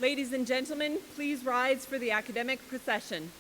Ladies and gentlemen, please rise for the academic procession.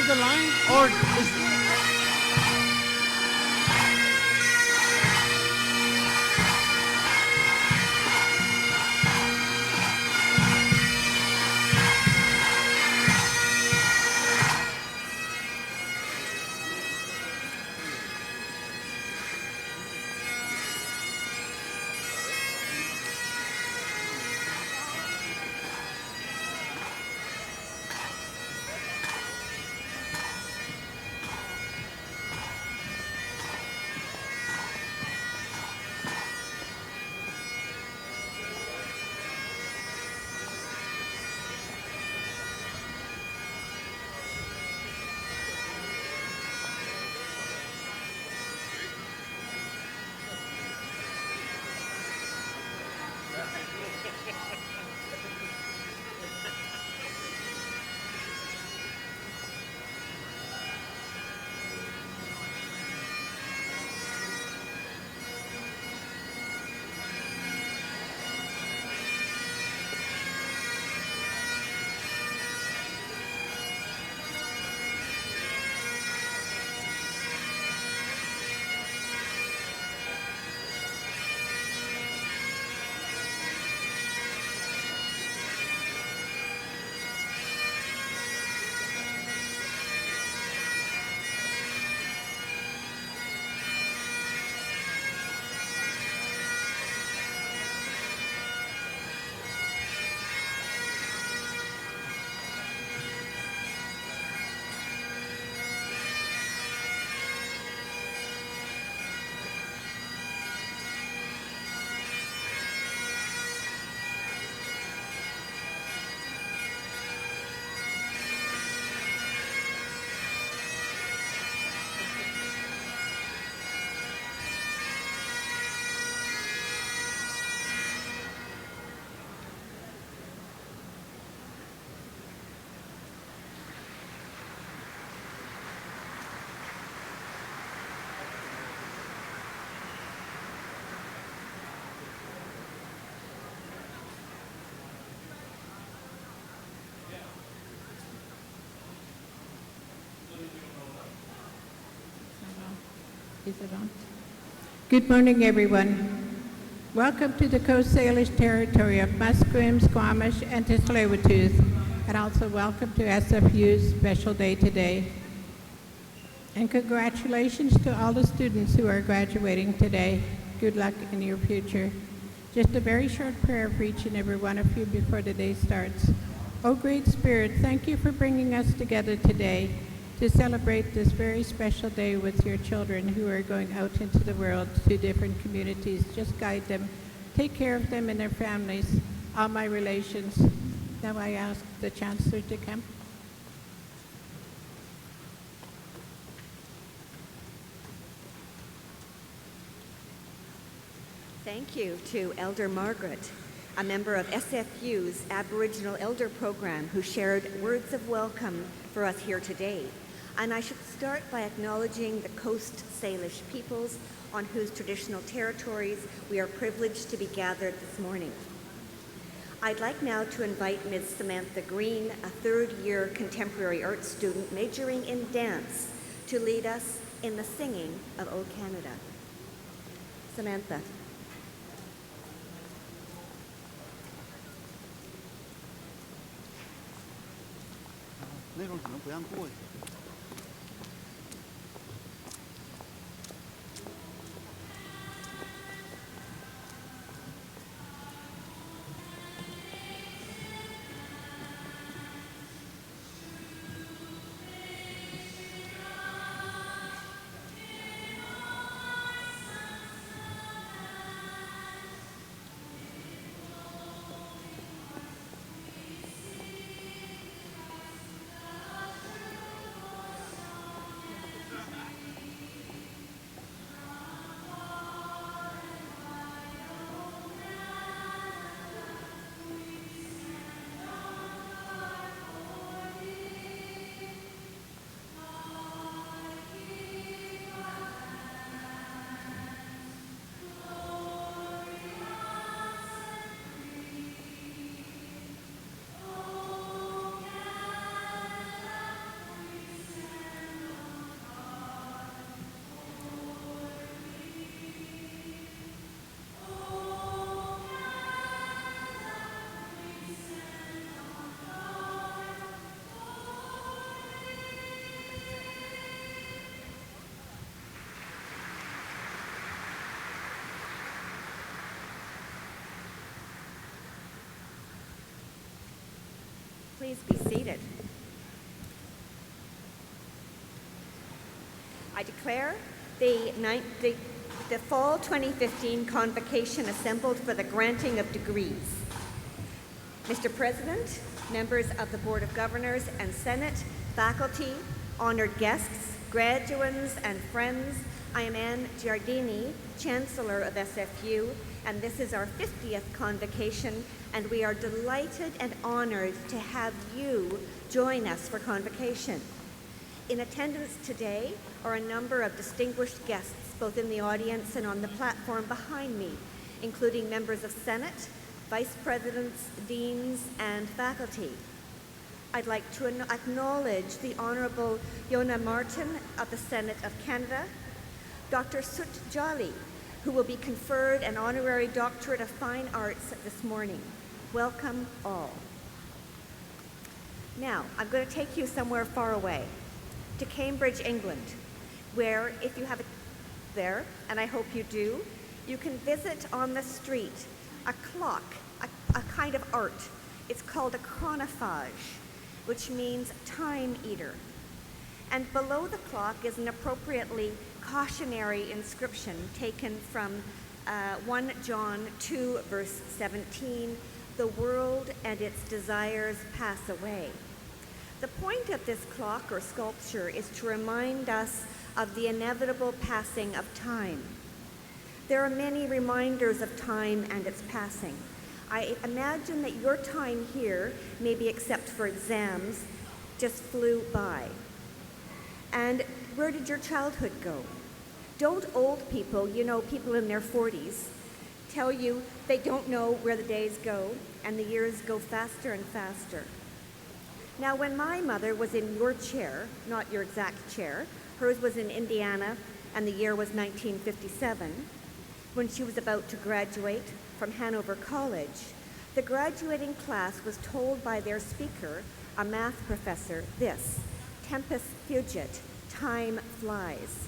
the line, or is Is it on? Good morning, everyone. Welcome to the Coast Salish territory of Musqueam, Squamish, and Tsleil-Waututh, and also welcome to SFU's special day today. And congratulations to all the students who are graduating today. Good luck in your future. Just a very short prayer for each and every one of you before the day starts. Oh, Great Spirit, thank you for bringing us together today to celebrate this very special day with your children who are going out into the world to different communities. Just guide them, take care of them and their families, all my relations. Now I ask the Chancellor to come. Thank you to Elder Margaret, a member of SFU's Aboriginal Elder Program, who shared words of welcome for us here today. And I should start by acknowledging the Coast Salish peoples on whose traditional territories we are privileged to be gathered this morning. I'd like now to invite Ms. Samantha Green, a third-year contemporary arts student majoring in dance, to lead us in the singing of O Canada. Samantha. Please be seated. I declare the Fall 2015 Convocation assembled for the granting of degrees. Mr. President, members of the Board of Governors and Senate, faculty, honored guests, graduands, and friends, I am Anne Giardini, Chancellor of SFU, and this is our 50th Convocation, and we are delighted and honored to have you join us for Convocation. In attendance today are a number of distinguished guests, both in the audience and on the platform behind me, including members of Senate, vice presidents, deans, and faculty. I'd like to acknowledge the Honorable Yona Martin of the Senate of Canada, Dr. Sut Jhally, who will be conferred an honorary doctorate of fine arts this morning. Welcome all. Now, I'm going to take you somewhere far away, to Cambridge, England, where if you have it there, and I hope you do, you can visit on the street a clock, a kind of art. It's called a chronophage, which means time eater. And below the clock is an appropriately cautionary inscription taken from 1 John 2, verse 17, "The world and its desires pass away." The point of this clock or sculpture is to remind us of the inevitable passing of time. There are many reminders of time and its passing. I imagine that your time here, maybe except for exams, just flew by. And where did your childhood go? Don't old people, people in their 40s, tell you they don't know where the days go and the years go faster and faster. Now, when my mother was in your chair, not your exact chair, hers was in Indiana and the year was 1957, when she was about to graduate from Hanover College, the graduating class was told by their speaker, a math professor, this: "Tempus fugit, time flies."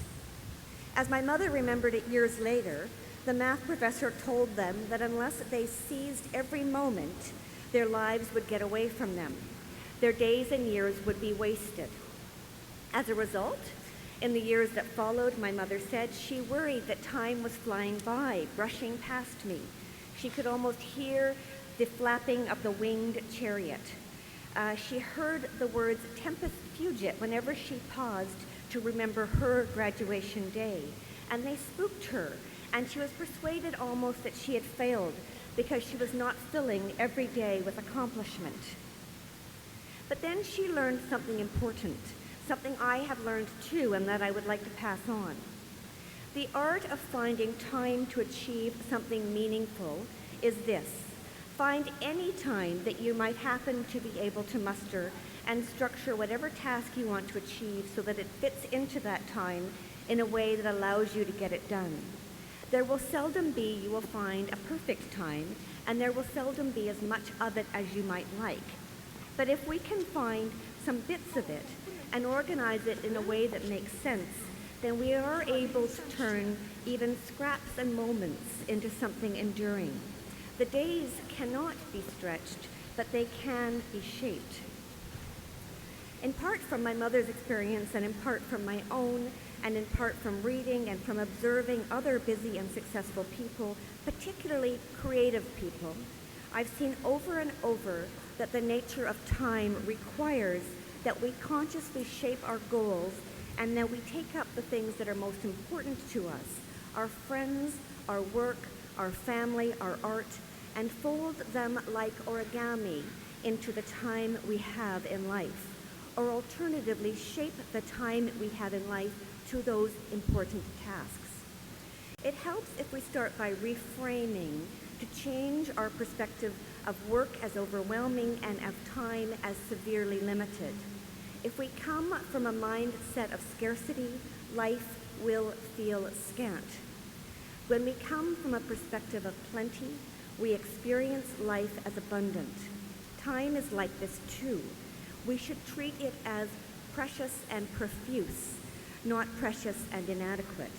As my mother remembered it years later, the math professor told them that unless they seized every moment, their lives would get away from them. Their days and years would be wasted. As a result, in the years that followed, my mother said she worried that time was flying by, brushing past me. She could almost hear the flapping of the winged chariot. She heard the words "tempus fugit" whenever she paused to remember her graduation day, and they spooked her, and she was persuaded almost that she had failed because she was not filling every day with accomplishment. But then she learned something important, something I have learned too, and that I would like to pass on. The art of finding time to achieve something meaningful is this: find any time that you might happen to be able to muster and structure whatever task you want to achieve so that it fits into that time in a way that allows you to get it done. There will seldom be, you will find, a perfect time, and there will seldom be as much of it as you might like. But if we can find some bits of it and organize it in a way that makes sense, then we are able to turn even scraps and moments into something enduring. The days cannot be stretched, but they can be shaped. In part from my mother's experience, and in part from my own, and in part from reading and from observing other busy and successful people, particularly creative people, I've seen over and over that the nature of time requires that we consciously shape our goals and that we take up the things that are most important to us, our friends, our work, our family, our art, and fold them like origami into the time we have in life, or alternatively shape the time we have in life to those important tasks. It helps if we start by reframing to change our perspective of work as overwhelming and of time as severely limited. If we come from a mindset of scarcity, life will feel scant. When we come from a perspective of plenty, we experience life as abundant. Time is like this too. We should treat it as precious and profuse, not precious and inadequate.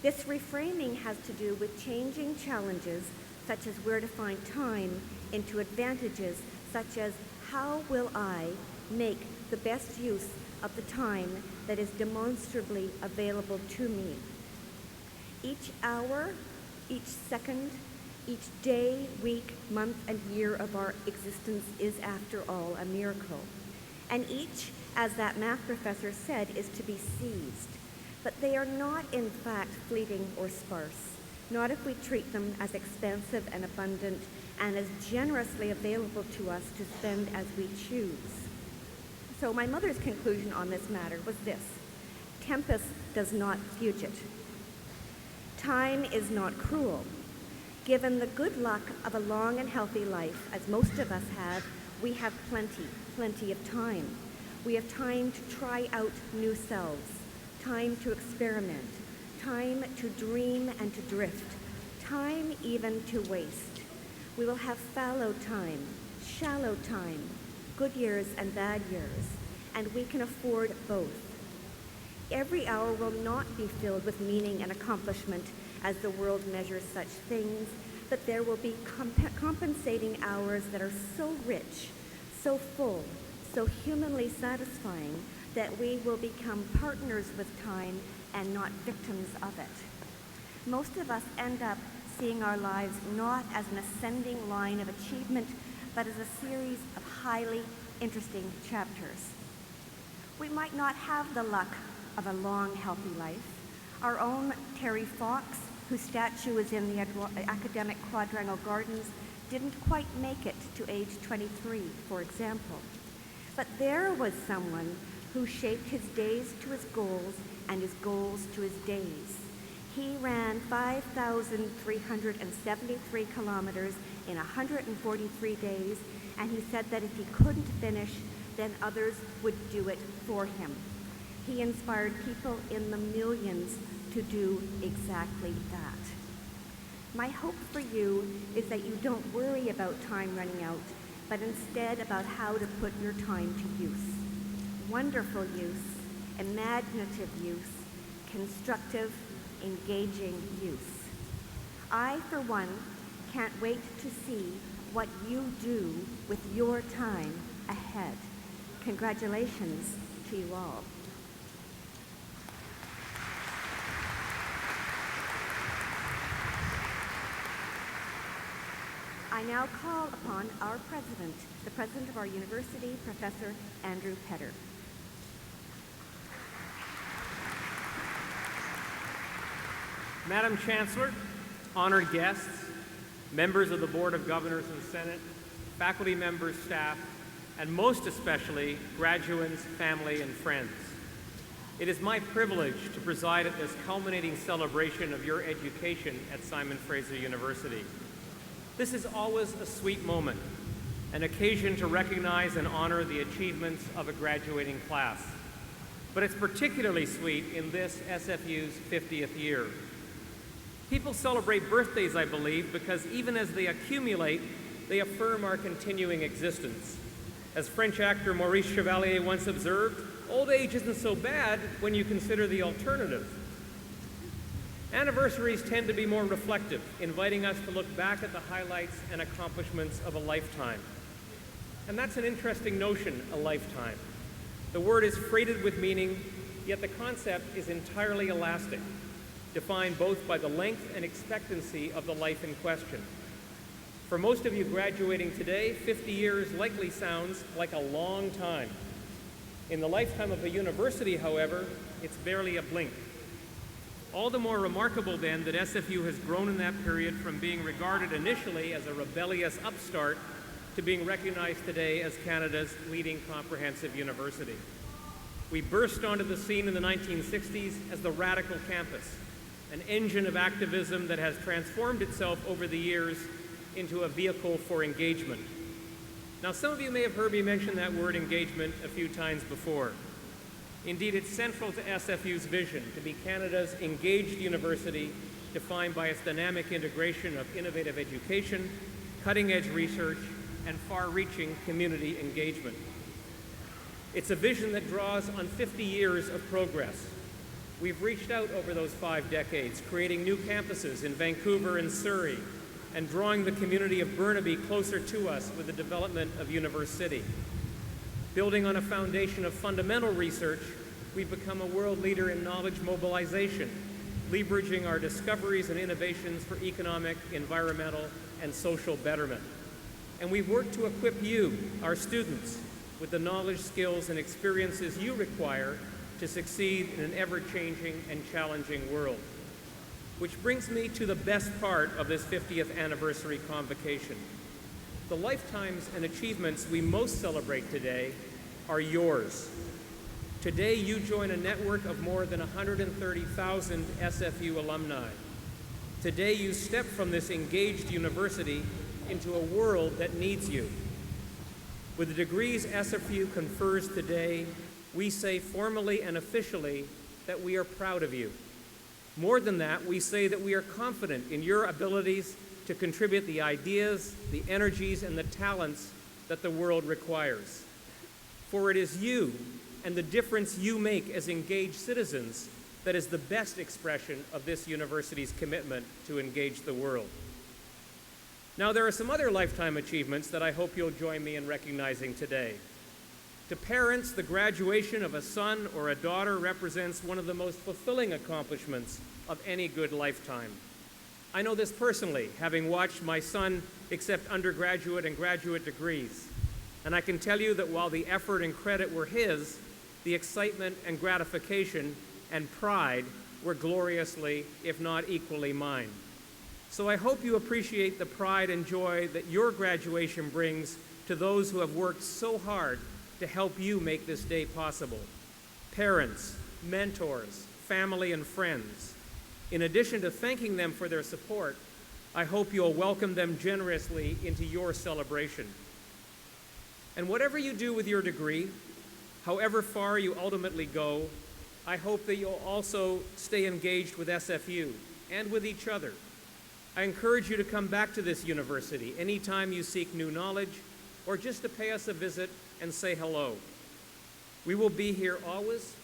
This reframing has to do with changing challenges such as where to find time into advantages such as how will I make the best use of the time that is demonstrably available to me? Each hour, each second, each day, week, month, and year of our existence is, after all, a miracle. And each, as that math professor said, is to be seized. But they are not, in fact, fleeting or sparse, not if we treat them as expansive and abundant and as generously available to us to spend as we choose. So my mother's conclusion on this matter was this: tempus does not fugit. Time is not cruel. Given the good luck of a long and healthy life, as most of us have, we have plenty of time. We have time to try out new selves, time to experiment, time to dream and to drift, time even to waste. We will have fallow time, shallow time, good years and bad years, and we can afford both. Every hour will not be filled with meaning and accomplishment as the world measures such things, but there will be compensating hours that are so rich, so full, so humanly satisfying that we will become partners with time and not victims of it. Most of us end up seeing our lives not as an ascending line of achievement, but as a series of highly interesting chapters. We might not have the luck of a long, healthy life. Our own Terry Fox, whose statue is in the academic quadrangle gardens, didn't quite make it to age 23, for example. But there was someone who shaped his days to his goals and his goals to his days. He ran 5,373 kilometers in 143 days, and he said that if he couldn't finish, then others would do it for him. He inspired people in the millions to do exactly that. My hope for you is that you don't worry about time running out, but instead about how to put your time to use. Wonderful use, imaginative use, constructive, engaging use. I, for one, can't wait to see what you do with your time ahead. Congratulations to you all. I now call upon our president, the president of our university, Professor Andrew Petter. Madam Chancellor, honored guests, members of the Board of Governors and Senate, faculty members, staff, and most especially graduates, family, and friends. It is my privilege to preside at this culminating celebration of your education at Simon Fraser University. This is always a sweet moment, an occasion to recognize and honor the achievements of a graduating class. But it's particularly sweet in this SFU's 50th year. People celebrate birthdays, I believe, because even as they accumulate, they affirm our continuing existence. As French actor Maurice Chevalier once observed, old age isn't so bad when you consider the alternative. Anniversaries tend to be more reflective, inviting us to look back at the highlights and accomplishments of a lifetime. And that's an interesting notion, a lifetime. The word is freighted with meaning, yet the concept is entirely elastic, defined both by the length and expectancy of the life in question. For most of you graduating today, 50 years likely sounds like a long time. In the lifetime of a university, however, it's barely a blink. All the more remarkable, then, that SFU has grown in that period from being regarded initially as a rebellious upstart to being recognized today as Canada's leading comprehensive university. We burst onto the scene in the 1960s as the radical campus, an engine of activism that has transformed itself over the years into a vehicle for engagement. Now, some of you may have heard me mention that word engagement a few times before. Indeed, it's central to SFU's vision to be Canada's engaged university, defined by its dynamic integration of innovative education, cutting-edge research, and far-reaching community engagement. It's a vision that draws on 50 years of progress. We've reached out over those 5 decades, creating new campuses in Vancouver and Surrey, and drawing the community of Burnaby closer to us with the development of Universe City. Building on a foundation of fundamental research, we've become a world leader in knowledge mobilization, leveraging our discoveries and innovations for economic, environmental, and social betterment. And we've worked to equip you, our students, with the knowledge, skills, and experiences you require to succeed in an ever-changing and challenging world. Which brings me to the best part of this 50th anniversary convocation. The lifetimes and achievements we most celebrate today are yours. Today, you join a network of more than 130,000 SFU alumni. Today, you step from this engaged university into a world that needs you. With the degrees SFU confers today, we say formally and officially that we are proud of you. More than that, we say that we are confident in your abilities to contribute the ideas, the energies, and the talents that the world requires. For it is you and the difference you make as engaged citizens that is the best expression of this university's commitment to engage the world. Now, there are some other lifetime achievements that I hope you'll join me in recognizing today. To parents, the graduation of a son or a daughter represents one of the most fulfilling accomplishments of any good lifetime. I know this personally, having watched my son accept undergraduate and graduate degrees. And I can tell you that while the effort and credit were his, the excitement and gratification and pride were gloriously, if not equally, mine. So I hope you appreciate the pride and joy that your graduation brings to those who have worked so hard to help you make this day possible. Parents, mentors, family, and friends. In addition to thanking them for their support, I hope you'll welcome them generously into your celebration. And whatever you do with your degree, however far you ultimately go, I hope that you'll also stay engaged with SFU and with each other. I encourage you to come back to this university anytime you seek new knowledge or just to pay us a visit and say hello. We will be here always,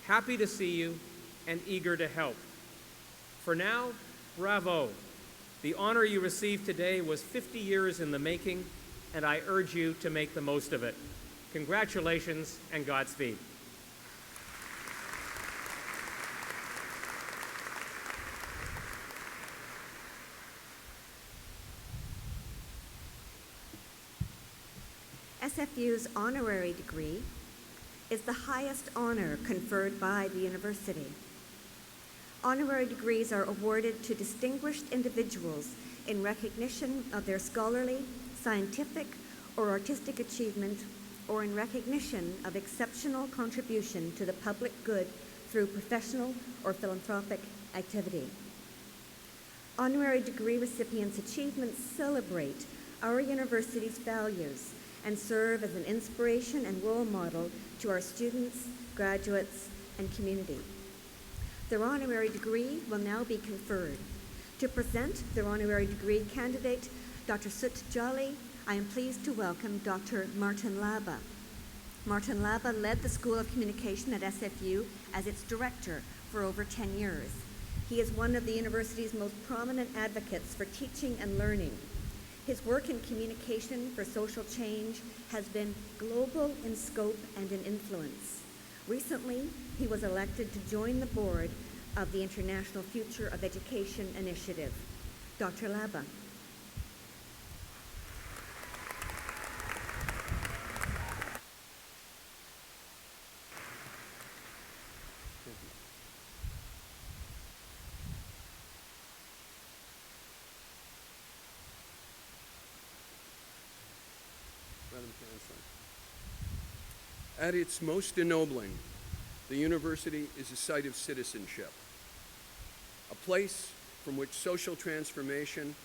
happy to see you and eager to help. For now, bravo. The honor you received today was 50 years in the making, and I urge you to make the most of it. Congratulations and Godspeed. SFU's honorary degree is the highest honor conferred by the university. Honorary degrees are awarded to distinguished individuals in recognition of their scholarly, scientific, or artistic achievement, or in recognition of exceptional contribution to the public good through professional or philanthropic activity. Honorary degree recipients' achievements celebrate our university's values and serve as an inspiration and role model to our students, graduates, and community. Their honorary degree will now be conferred. To present their honorary degree candidate, Dr. Sut Jhally, I am pleased to welcome Dr. Martin Laba. Martin Laba led the School of Communication at SFU as its director for over 10 years. He is one of the university's most prominent advocates for teaching and learning. His work in communication for social change has been global in scope and in influence. Recently, he was elected to join the board of the International Future of Education Initiative. Dr. Laba. At its most ennobling, the university is a site of citizenship, a place from which social transformation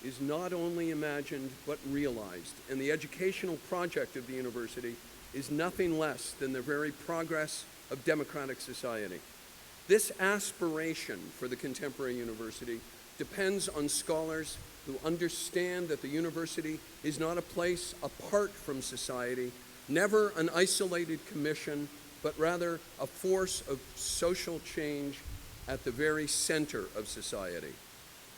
is not only imagined but realized, and the educational project of the university is nothing less than the very progress of democratic society. This aspiration for the contemporary university depends on scholars who understand that the university is not a place apart from society, never an isolated commission, but rather a force of social change at the very center of society.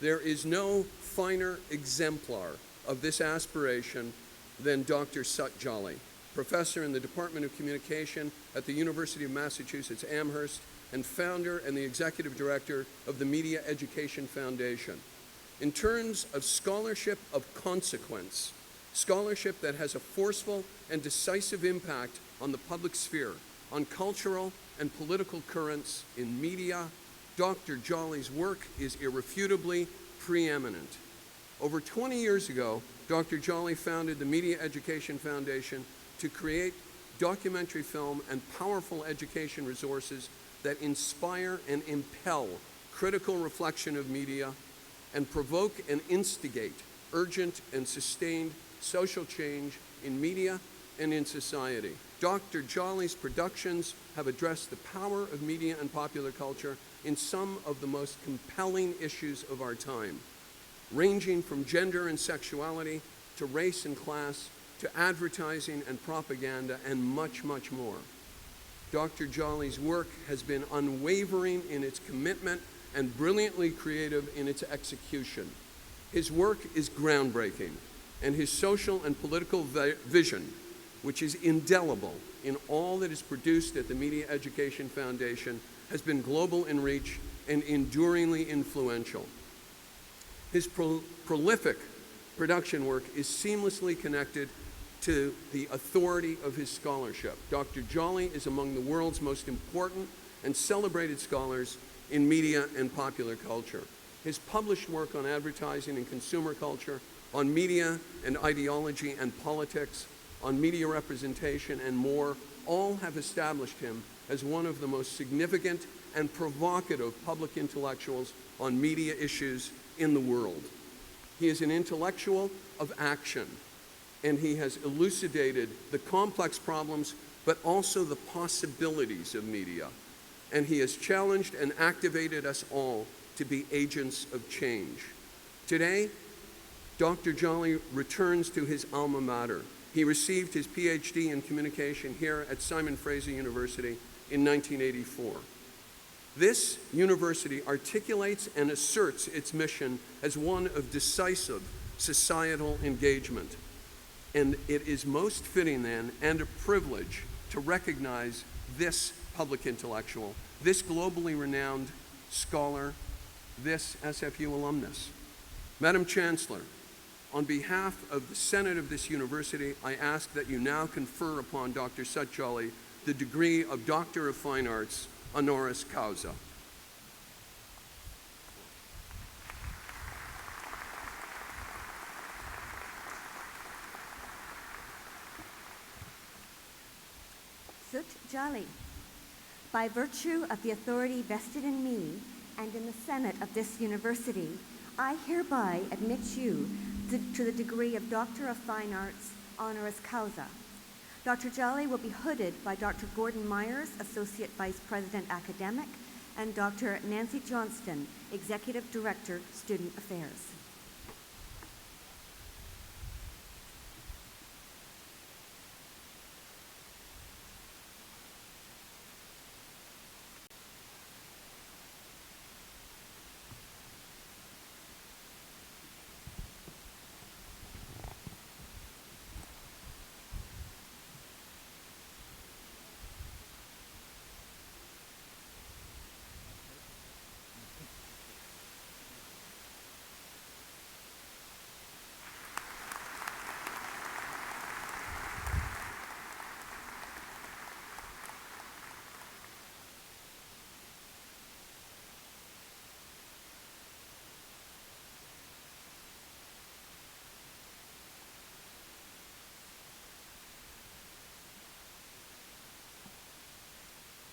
There is no finer exemplar of this aspiration than Dr. Sut Jhally, professor in the Department of Communication at the University of Massachusetts Amherst and founder and the executive director of the Media Education Foundation. In terms of scholarship of consequence, scholarship that has a forceful and decisive impact on the public sphere, on cultural and political currents in media, Dr. Jhally's work is irrefutably preeminent. Over 20 years ago, Dr. Jhally founded the Media Education Foundation to create documentary film and powerful education resources that inspire and impel critical reflection of media and provoke and instigate urgent and sustained social change in media and in society. Dr. Jhally's productions have addressed the power of media and popular culture in some of the most compelling issues of our time, ranging from gender and sexuality to race and class to advertising and propaganda and much, much more. Dr. Jhally's work has been unwavering in its commitment and brilliantly creative in its execution. His work is groundbreaking, and his social and political vision, which is indelible in all that is produced at the Media Education Foundation, has been global in reach and enduringly influential. His prolific production work is seamlessly connected to the authority of his scholarship. Dr. Jhally is among the world's most important and celebrated scholars in media and popular culture. His published work on advertising and consumer culture, on media and ideology and politics, on media representation and more, all have established him as one of the most significant and provocative public intellectuals on media issues in the world. He is an intellectual of action, and he has elucidated the complex problems but also the possibilities of media. And he has challenged and activated us all to be agents of change. Today, Dr. Jhally returns to his alma mater. He received his PhD in communication here at Simon Fraser University in 1984. This university articulates and asserts its mission as one of decisive societal engagement. And it is most fitting then and a privilege to recognize this public intellectual, this globally renowned scholar, this SFU alumnus. Madam Chancellor, on behalf of the Senate of this university, I ask that you now confer upon Dr. Sut Jhally the degree of Doctor of Fine Arts, honoris causa. Sut Jhally, by virtue of the authority vested in me and in the Senate of this university, I hereby admit you to the degree of Doctor of Fine Arts, honoris causa. Dr. Jhally will be hooded by Dr. Gordon Myers, Associate Vice President Academic, and Dr. Nancy Johnston, Executive Director, Student Affairs.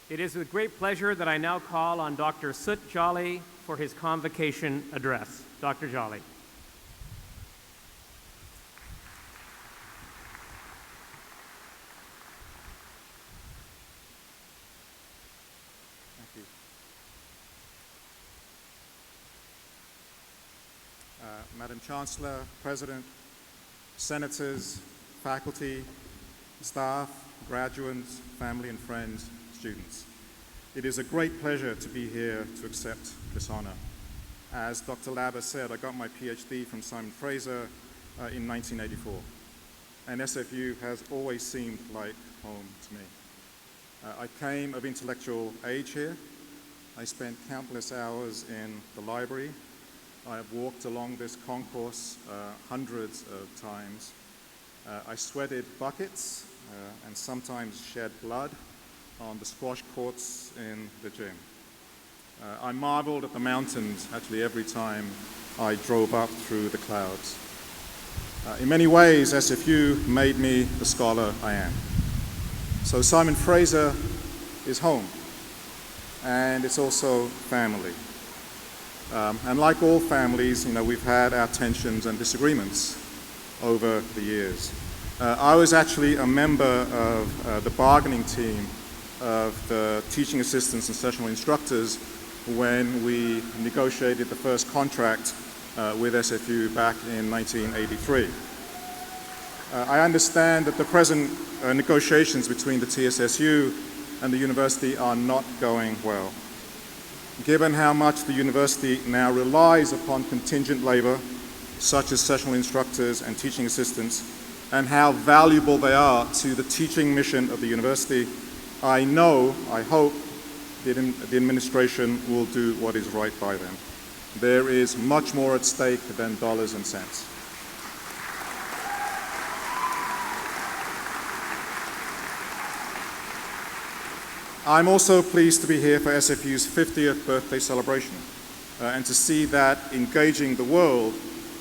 It is with great pleasure that I now call on Dr. Sut Jhally for his convocation address. Dr. Jhally. Thank you. Madam Chancellor, President, Senators, faculty, staff, graduates, family and friends, students. It is a great pleasure to be here to accept this honor. As Dr. Labber said, I got my PhD from Simon Fraser in 1984. And SFU has always seemed like home to me. I came of intellectual age here. I spent countless hours in the library. I have walked along this concourse hundreds of times. I sweated buckets and sometimes shed blood on the squash courts in the gym. I marveled at the mountains actually every time I drove up through the clouds. In many ways, SFU made me the scholar I am. So Simon Fraser is home, and it's also family. And like all families, we've had our tensions and disagreements over the years. I was actually a member of the bargaining team of the teaching assistants and sessional instructors when we negotiated the first contract with SFU back in 1983. I understand that the present negotiations between the TSSU and the university are not going well. Given how much the university now relies upon contingent labor, such as sessional instructors and teaching assistants, and how valuable they are to the teaching mission of the university, I hope, the administration will do what is right by them. There is much more at stake than dollars and cents. I'm also pleased to be here for SFU's 50th birthday celebration and to see that engaging the world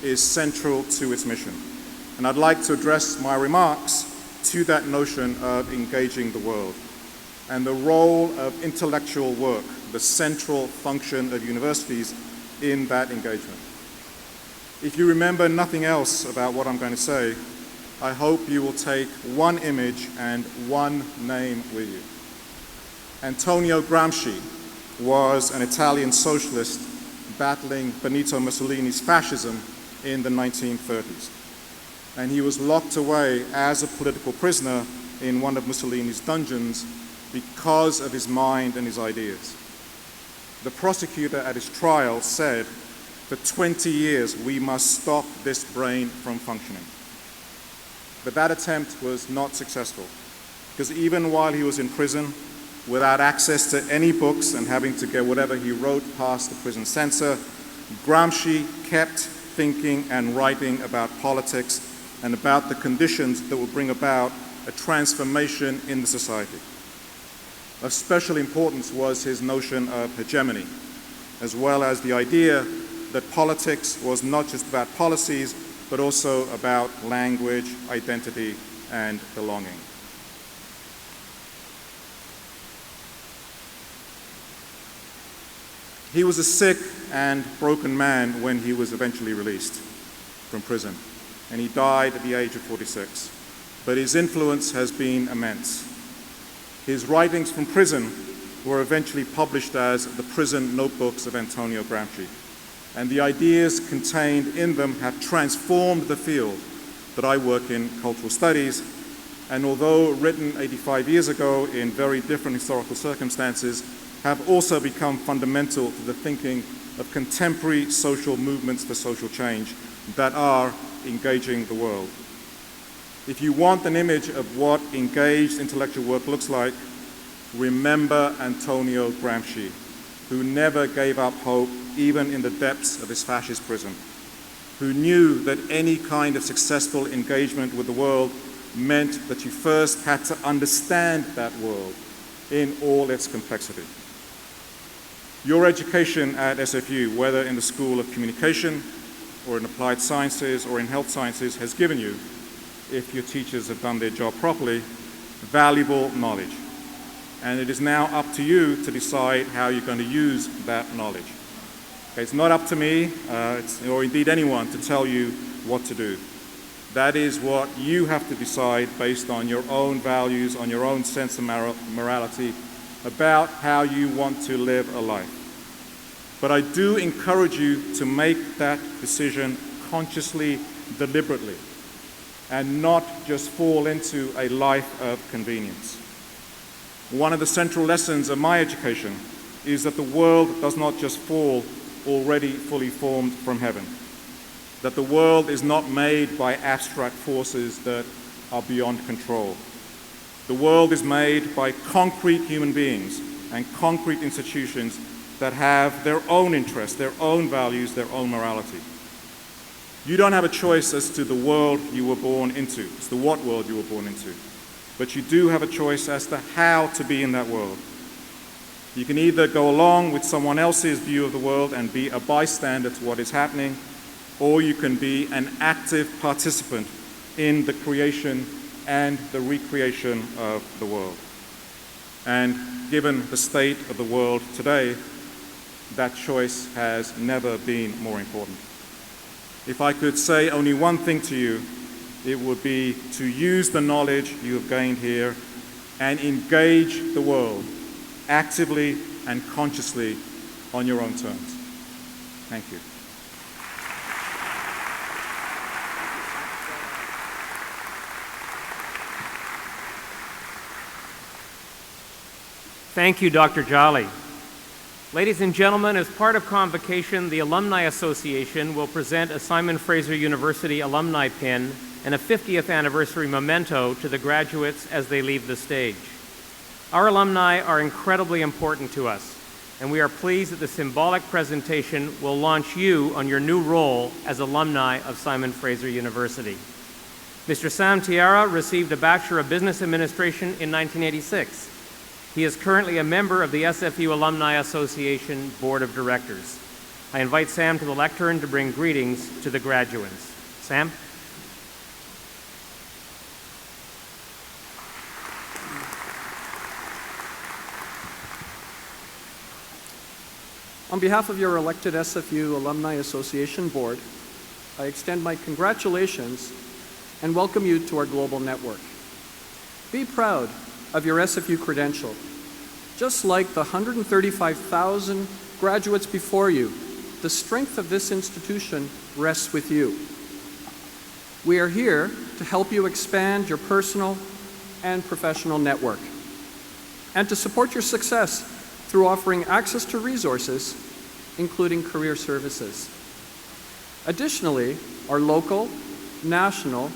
is central to its mission. And I'd like to address my remarks to that notion of engaging the world and the role of intellectual work, the central function of universities in that engagement. If you remember nothing else about what I'm going to say, I hope you will take one image and one name with you. Antonio Gramsci was an Italian socialist battling Benito Mussolini's fascism in the 1930s. And he was locked away as a political prisoner in one of Mussolini's dungeons because of his mind and his ideas. The prosecutor at his trial said, for 20 years we must stop this brain from functioning. But that attempt was not successful, because even while he was in prison, without access to any books and having to get whatever he wrote past the prison censor, Gramsci kept thinking and writing about politics and about the conditions that would bring about a transformation in the society. Of special importance was his notion of hegemony, as well as the idea that politics was not just about policies, but also about language, identity, and belonging. He was a sick and broken man when he was eventually released from prison, and he died at the age of 46. But his influence has been immense. His writings from prison were eventually published as the Prison Notebooks of Antonio Gramsci, and the ideas contained in them have transformed the field that I work in, cultural studies, and although written 85 years ago in very different historical circumstances, have also become fundamental to the thinking of contemporary social movements for social change that are engaging the world. If you want an image of what engaged intellectual work looks like, remember Antonio Gramsci, who never gave up hope even in the depths of his fascist prison, who knew that any kind of successful engagement with the world meant that you first had to understand that world in all its complexity. Your education at SFU, whether in the School of Communication or in Applied Sciences or in Health Sciences, has given you, if your teachers have done their job properly, valuable knowledge. And it is now up to you to decide how you're going to use that knowledge. Okay, it's not up to me, or indeed anyone, to tell you what to do. That is what you have to decide based on your own values, on your own sense of morality, about how you want to live a life. But I do encourage you to make that decision consciously, deliberately, and not just fall into a life of convenience. One of the central lessons of my education is that the world does not just fall already fully formed from heaven, that the world is not made by abstract forces that are beyond control. The world is made by concrete human beings and concrete institutions that have their own interests, their own values, their own morality. You don't have a choice as to the world you were born into, as to what world you were born into, but you do have a choice as to how to be in that world. You can either go along with someone else's view of the world and be a bystander to what is happening, or you can be an active participant in the creation and the recreation of the world. And given the state of the world today, that choice has never been more important. If I could say only one thing to you, it would be to use the knowledge you have gained here and engage the world actively and consciously on your own terms. Thank you. Thank you, Dr. Jhally. Ladies and gentlemen, as part of Convocation, the Alumni Association will present a Simon Fraser University alumni pin and a 50th anniversary memento to the graduates as they leave the stage. Our alumni are incredibly important to us, and we are pleased that the symbolic presentation will launch you on your new role as alumni of Simon Fraser University. Mr. Sam Tiara received a Bachelor of Business Administration in 1986. He is currently a member of the SFU Alumni Association Board of Directors. I invite Sam to the lectern to bring greetings to the graduates. Sam? On behalf of your elected SFU Alumni Association Board, I extend my congratulations and welcome you to our global network. Be proud of your SFU credential. Just like the 135,000 graduates before you, the strength of this institution rests with you. We are here to help you expand your personal and professional network, and to support your success through offering access to resources, including career services. Additionally, our local, national,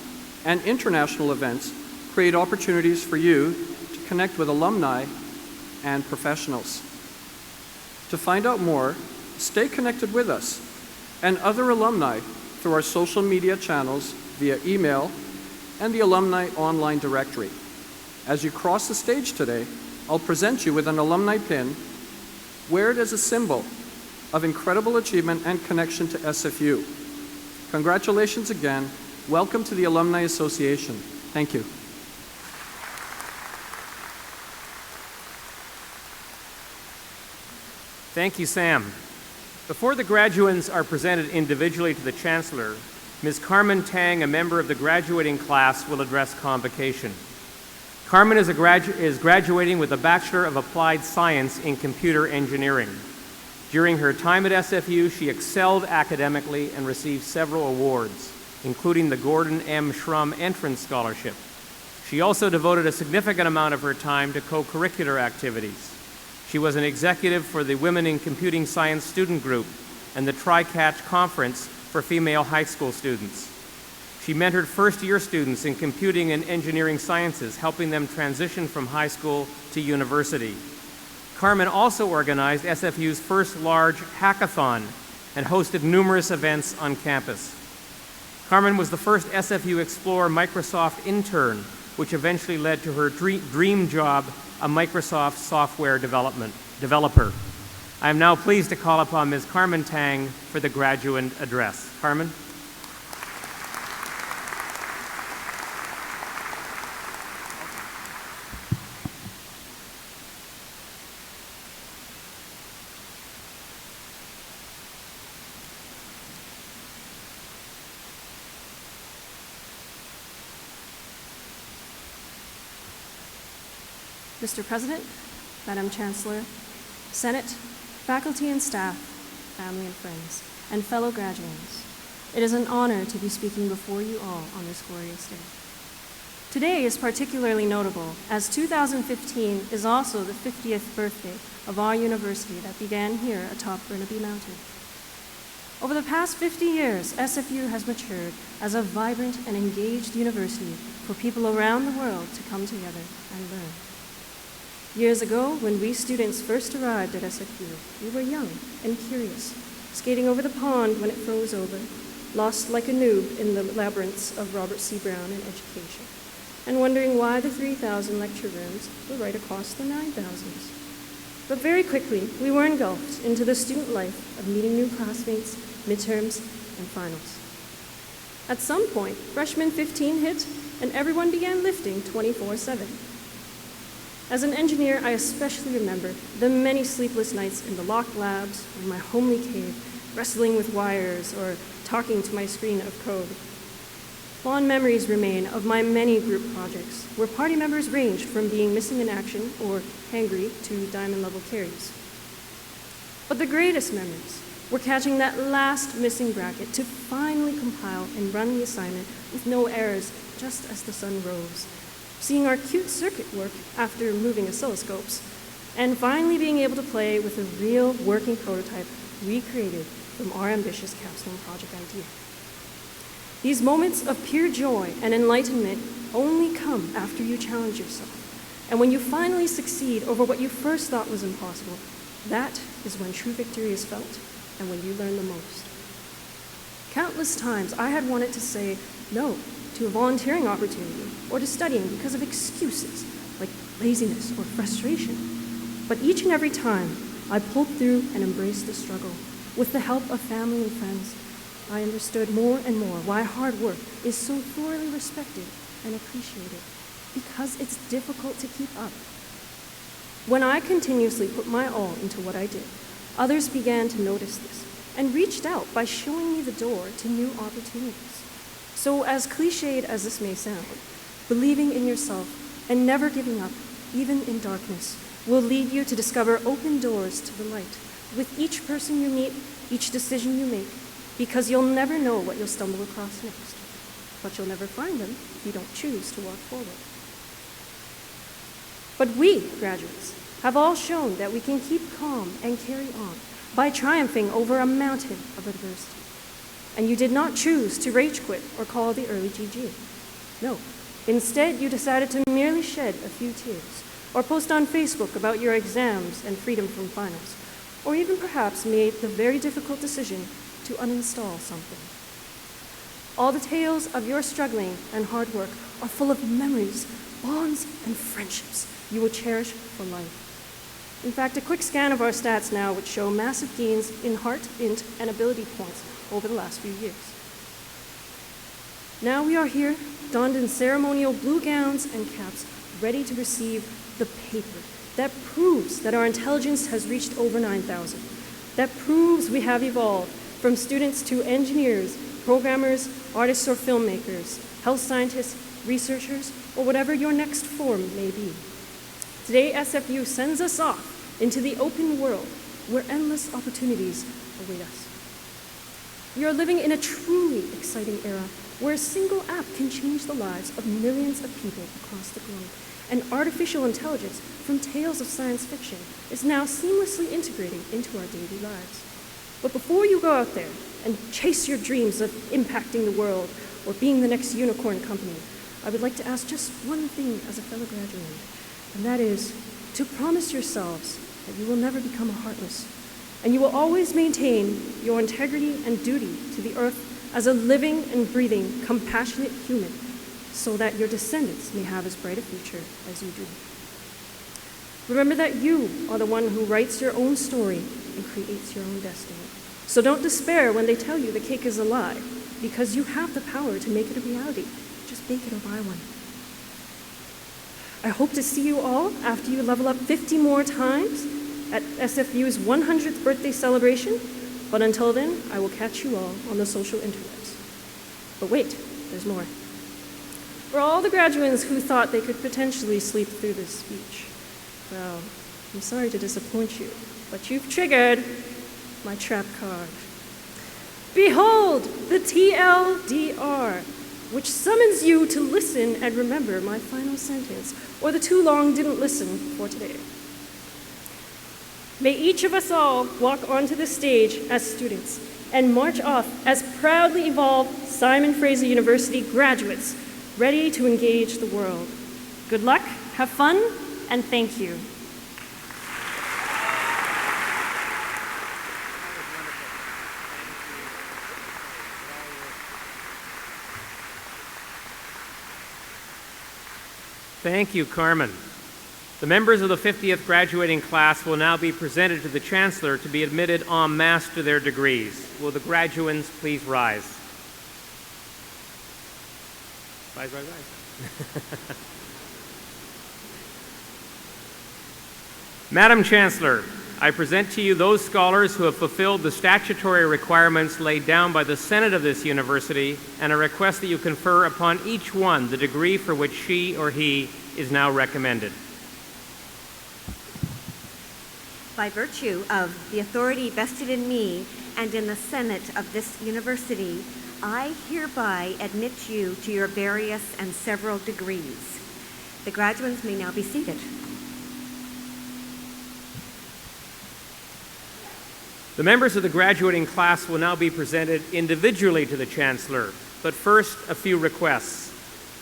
and international events create opportunities for you to connect with alumni and professionals. To find out more, stay connected with us and other alumni through our social media channels via email and the Alumni Online Directory. As you cross the stage today, I'll present you with an alumni pin. Wear it as a symbol of incredible achievement and connection to SFU. Congratulations again. Welcome to the Alumni Association. Thank you. Thank you, Sam. Before the graduands are presented individually to the Chancellor, Ms. Carmen Tang, a member of the graduating class, will address Convocation. Carmen is graduating with a Bachelor of Applied Science in Computer Engineering. During her time at SFU, she excelled academically and received several awards, including the Gordon M. Shrum Entrance Scholarship. She also devoted a significant amount of her time to co-curricular activities. She was an executive for the Women in Computing Science Student Group and the Tri-Catch Conference for female high school students. She mentored first-year students in computing and engineering sciences, helping them transition from high school to university. Carmen also organized SFU's first large hackathon and hosted numerous events on campus. Carmen was the first SFU Explore Microsoft intern, which eventually led to her dream job, a Microsoft software developer. I am now pleased to call upon Ms. Carmen Tang for the graduate address. Carmen? Mr. President, Madam Chancellor, Senate, faculty and staff, family and friends, and fellow graduates, it is an honor to be speaking before you all on this glorious day. Today is particularly notable as 2015 is also the 50th birthday of our university that began here atop Burnaby Mountain. Over the past 50 years, SFU has matured as a vibrant and engaged university for people around the world to come together and learn. Years ago, when we students first arrived at SFU, we were young and curious, skating over the pond when it froze over, lost like a noob in the labyrinths of Robert C. Brown and education, and wondering why the 3,000 lecture rooms were right across the 9,000s. But very quickly, we were engulfed into the student life of meeting new classmates, midterms, and finals. At some point, freshman 15 hit, and everyone began lifting 24/7. As an engineer, I especially remember the many sleepless nights in the locked labs, in my homely cave, wrestling with wires or talking to my screen of code. Fond memories remain of my many group projects, where party members ranged from being missing in action or hangry to diamond-level carries. But the greatest memories were catching that last missing bracket to finally compile and run the assignment with no errors, just as the sun rose, seeing our cute circuit work after moving oscilloscopes, and finally being able to play with a real working prototype we created from our ambitious capstone project idea. These moments of pure joy and enlightenment only come after you challenge yourself. And when you finally succeed over what you first thought was impossible, that is when true victory is felt and when you learn the most. Countless times I had wanted to say no to a volunteering opportunity or to studying because of excuses like laziness or frustration. But each and every time, I pulled through and embraced the struggle. With the help of family and friends, I understood more and more why hard work is so thoroughly respected and appreciated, because it's difficult to keep up. When I continuously put my all into what I did, others began to notice this and reached out by showing me the door to new opportunities. So as cliched as this may sound, believing in yourself and never giving up, even in darkness, will lead you to discover open doors to the light with each person you meet, each decision you make, because you'll never know what you'll stumble across next. But you'll never find them if you don't choose to walk forward. But we, graduates, have all shown that we can keep calm and carry on by triumphing over a mountain of adversity. And you did not choose to rage quit or call the early GG. No, instead you decided to merely shed a few tears or post on Facebook about your exams and freedom from finals, or even perhaps made the very difficult decision to uninstall something. All the tales of your struggling and hard work are full of memories, bonds, and friendships you will cherish for life. In fact, a quick scan of our stats now would show massive gains in heart, int, and ability points over the last few years. Now we are here, donned in ceremonial blue gowns and caps, ready to receive the paper that proves that our intelligence has reached over 9,000, that proves we have evolved from students to engineers, programmers, artists or filmmakers, health scientists, researchers, or whatever your next form may be. Today, SFU sends us off into the open world where endless opportunities await us. We are living in a truly exciting era where a single app can change the lives of millions of people across the globe, and artificial intelligence from tales of science fiction is now seamlessly integrating into our daily lives. But before you go out there and chase your dreams of impacting the world or being the next unicorn company, I would like to ask just one thing as a fellow graduate, and that is to promise yourselves that you will never become a heartless, and you will always maintain your integrity and duty to the earth as a living and breathing, compassionate human, so that your descendants may have as bright a future as you do. Remember that you are the one who writes your own story and creates your own destiny. So don't despair when they tell you the cake is a lie, because you have the power to make it a reality. Just bake it or buy one. I hope to see you all after you level up 50 more times at SFU's 100th birthday celebration, but until then, I will catch you all on the social internets. But wait, there's more. For all the graduates who thought they could potentially sleep through this speech, well, I'm sorry to disappoint you, but you've triggered my trap card. Behold, the TLDR, which summons you to listen and remember my final sentence, or the too long didn't listen for today. May each of us all walk onto the stage as students, and march off as proudly evolved Simon Fraser University graduates ready to engage the world. Good luck, have fun, and thank you. Thank you, Carmen. The members of the 50th graduating class will now be presented to the Chancellor to be admitted en masse to their degrees. Will the graduands please rise? Rise, rise, rise. Madam Chancellor, I present to you those scholars who have fulfilled the statutory requirements laid down by the Senate of this university, and I request that you confer upon each one the degree for which she or he is now recommended. By virtue of the authority vested in me and in the Senate of this university, I hereby admit you to your various and several degrees. The graduates may now be seated. The members of the graduating class will now be presented individually to the Chancellor, but first, a few requests.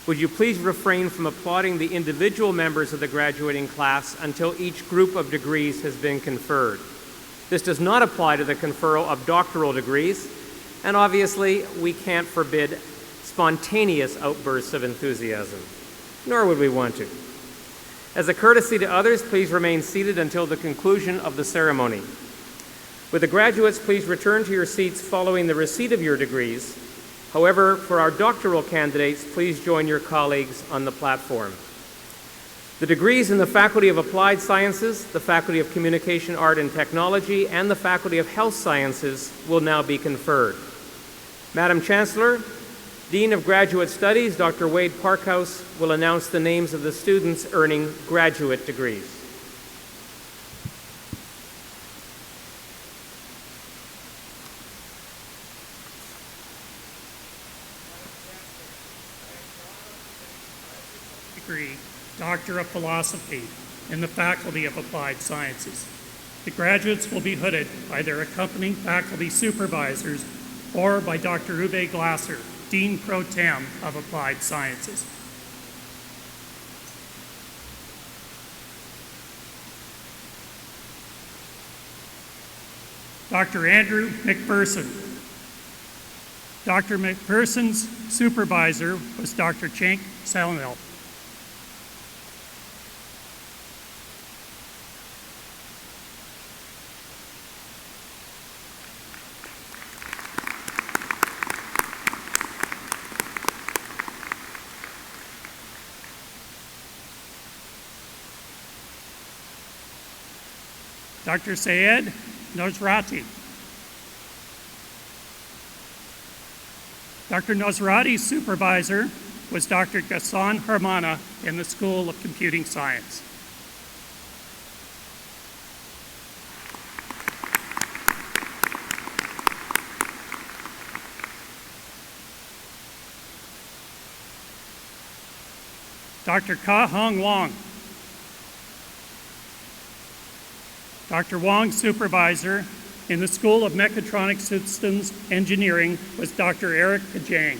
Would you please refrain from applauding the individual members of the graduating class until each group of degrees has been conferred? This does not apply to the conferral of doctoral degrees, and obviously, we can't forbid spontaneous outbursts of enthusiasm, nor would we want to. As a courtesy to others, please remain seated until the conclusion of the ceremony. Would the graduates please return to your seats following the receipt of your degrees? However, for our doctoral candidates, please join your colleagues on the platform. The degrees in the Faculty of Applied Sciences, the Faculty of Communication, Art and Technology, and the Faculty of Health Sciences will now be conferred. Madam Chancellor, Dean of Graduate Studies, Dr. Wade Parkhouse, will announce the names of the students earning graduate degrees. Degree, Doctor of Philosophy in the Faculty of Applied Sciences. The graduates will be hooded by their accompanying faculty supervisors or by Dr. Uwe Glasser, Dean Pro Tem of Applied Sciences. Dr. Andrew McPherson. Dr. McPherson's supervisor was Dr. Cenk Salnil. Dr. Sayed Nosrati. Dr. Nosrati's supervisor was Dr. Ghassan Hermana in the School of Computing Science. Dr. Ka Hong Wong. Dr. Wong's supervisor in the School of Mechatronic Systems Engineering was Dr. Eric Kajang.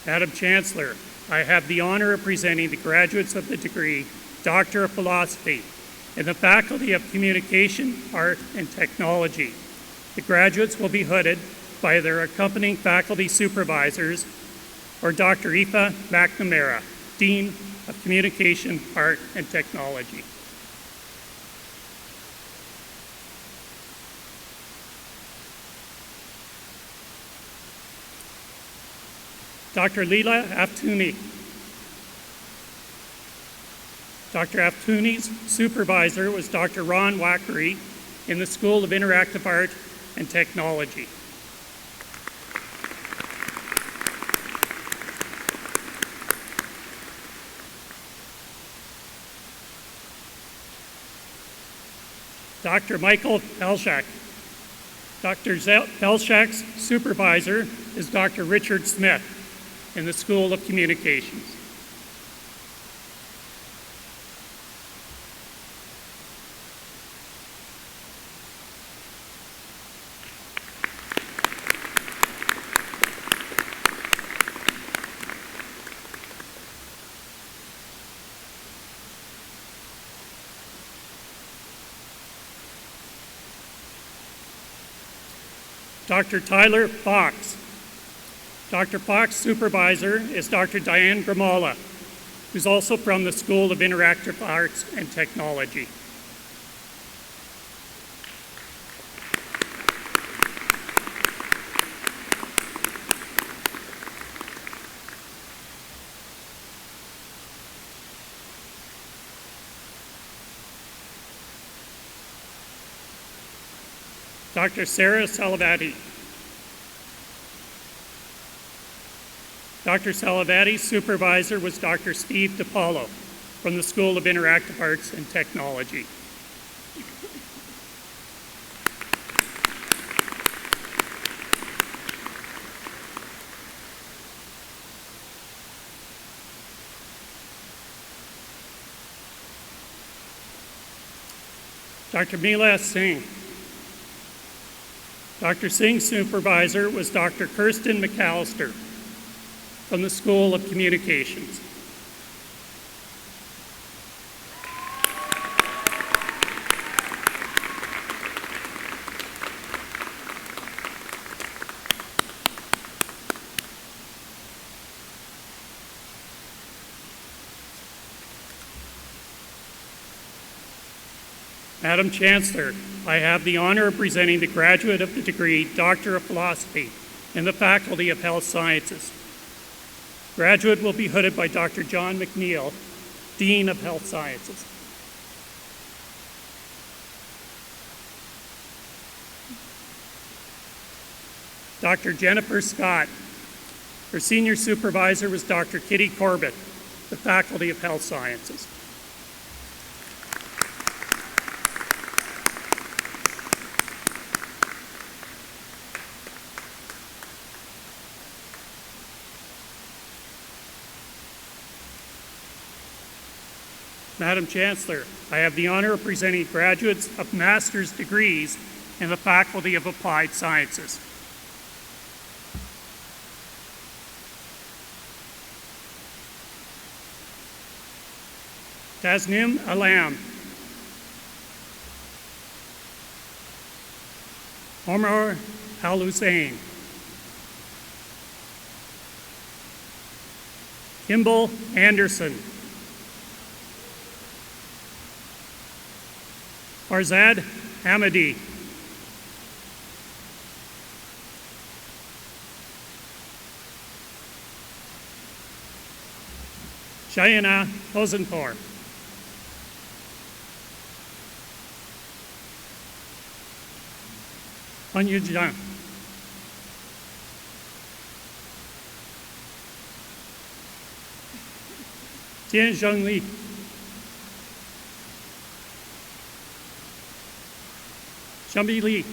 Madam Chancellor, I have the honor of presenting the graduates of the degree Doctor of Philosophy in the Faculty of Communication, Art, and Technology. The graduates will be hooded by their accompanying faculty supervisors or Dr. Aoife McNamara, Dean of Communication, Art, and Technology. Dr. Leela Aftouni. Dr. Aftouni's supervisor was Dr. Ron Wackery in the School of Interactive Art and Technology. Dr. Michael Pelshak. Dr. Pelshak's supervisor is Dr. Richard Smith. in the School of Communications. Dr. Tyler Fox. Dr. Fox's supervisor is Dr. Diane Gramala, who's also from the School of Interactive Arts and Technology. Dr. Sarah Salavati. Dr. Salavati's supervisor was Dr. Steve DiPaolo from the School of Interactive Arts and Technology. Dr. Mila Singh. Dr. Singh's supervisor was Dr. Kirsten McAllister from the School of Communications. Madam Chancellor, I have the honor of presenting the graduate of the degree Doctor of Philosophy in the Faculty of Health Sciences. Graduate will be hooded by Dr. John McNeil, Dean of Health Sciences. Dr. Jennifer Scott. Her senior supervisor was Dr. Kitty Corbett, the Faculty of Health Sciences. Madam Chancellor, I have the honor of presenting graduates of master's degrees in the Faculty of Applied Sciences. Tasnim Alam. Omar Al-Hussein. Kimball Anderson. Farzad Hamidi. Shayana Hosentor. Anyujan. Tian Zhongli. Shambi Li.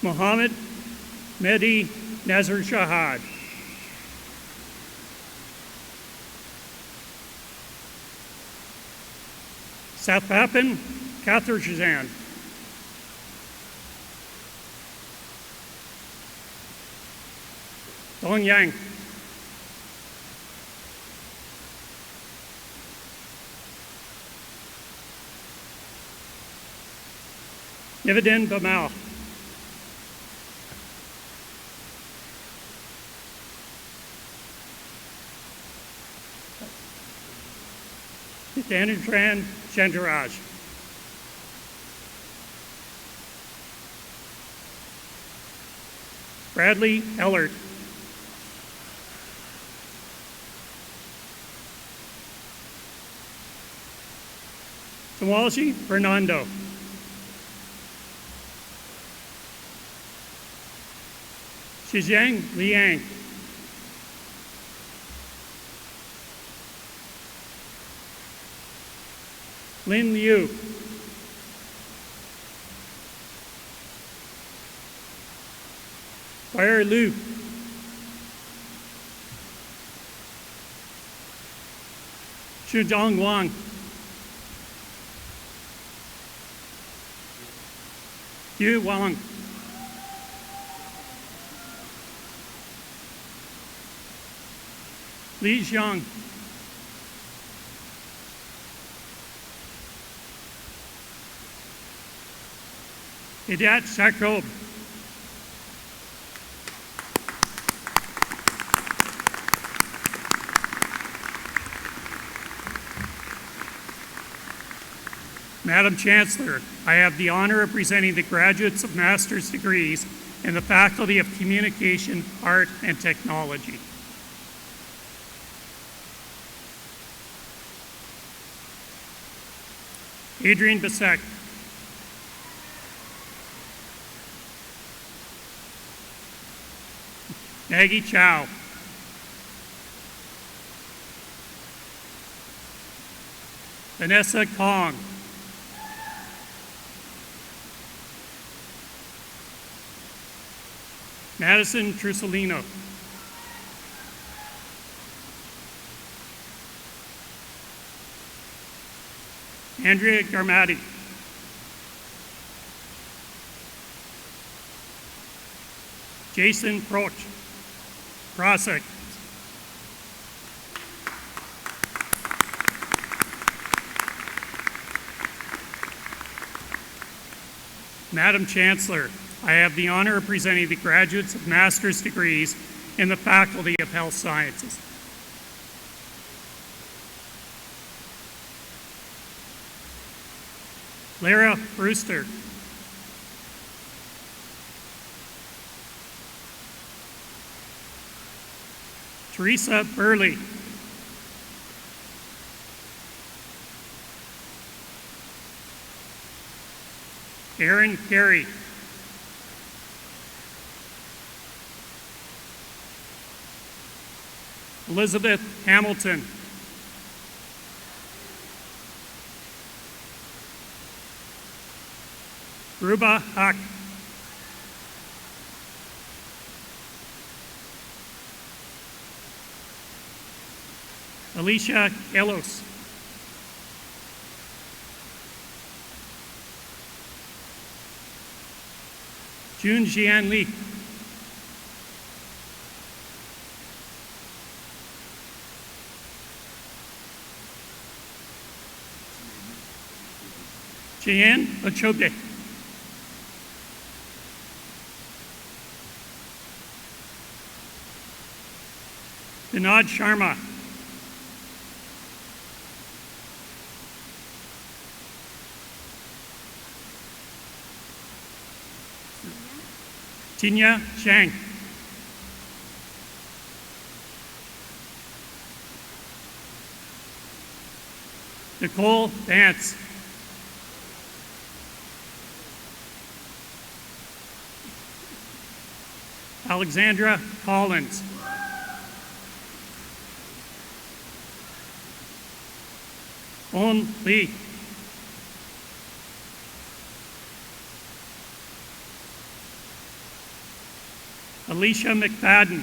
Mohammed Mehdi Nazar Shahad. Sathpapan Katharjan. Dong Yang. Nivedin Bamal. Danitran Chandraraj. Bradley Ellert. Tawalji Fernando. Zhejiang Liang. Lin Liu. Fire Lu. Shudong Wang. Yu Wang. Li Xiang. Idat Jacob. Madam Chancellor, I have the honor of presenting the graduates of master's degrees in the Faculty of Communication, Art, and Technology. Adrian Bisek. Maggie Chow. Vanessa Kong. Madison Trusolino. Andrea Garmati. Jason Proch. Prosek. Madam Chancellor, I have the honor of presenting the graduates of master's degrees in the Faculty of Health Sciences. Lara Brewster. Teresa Burley. Aaron Carey. Elizabeth Hamilton. Ruba Huck. Alicia Ellos. Jun Jian Li. Jian Ochobe. Vinod Sharma. Tinya Zhang. Nicole Vance. Alexandra Collins. On Lee. Alicia McFadden.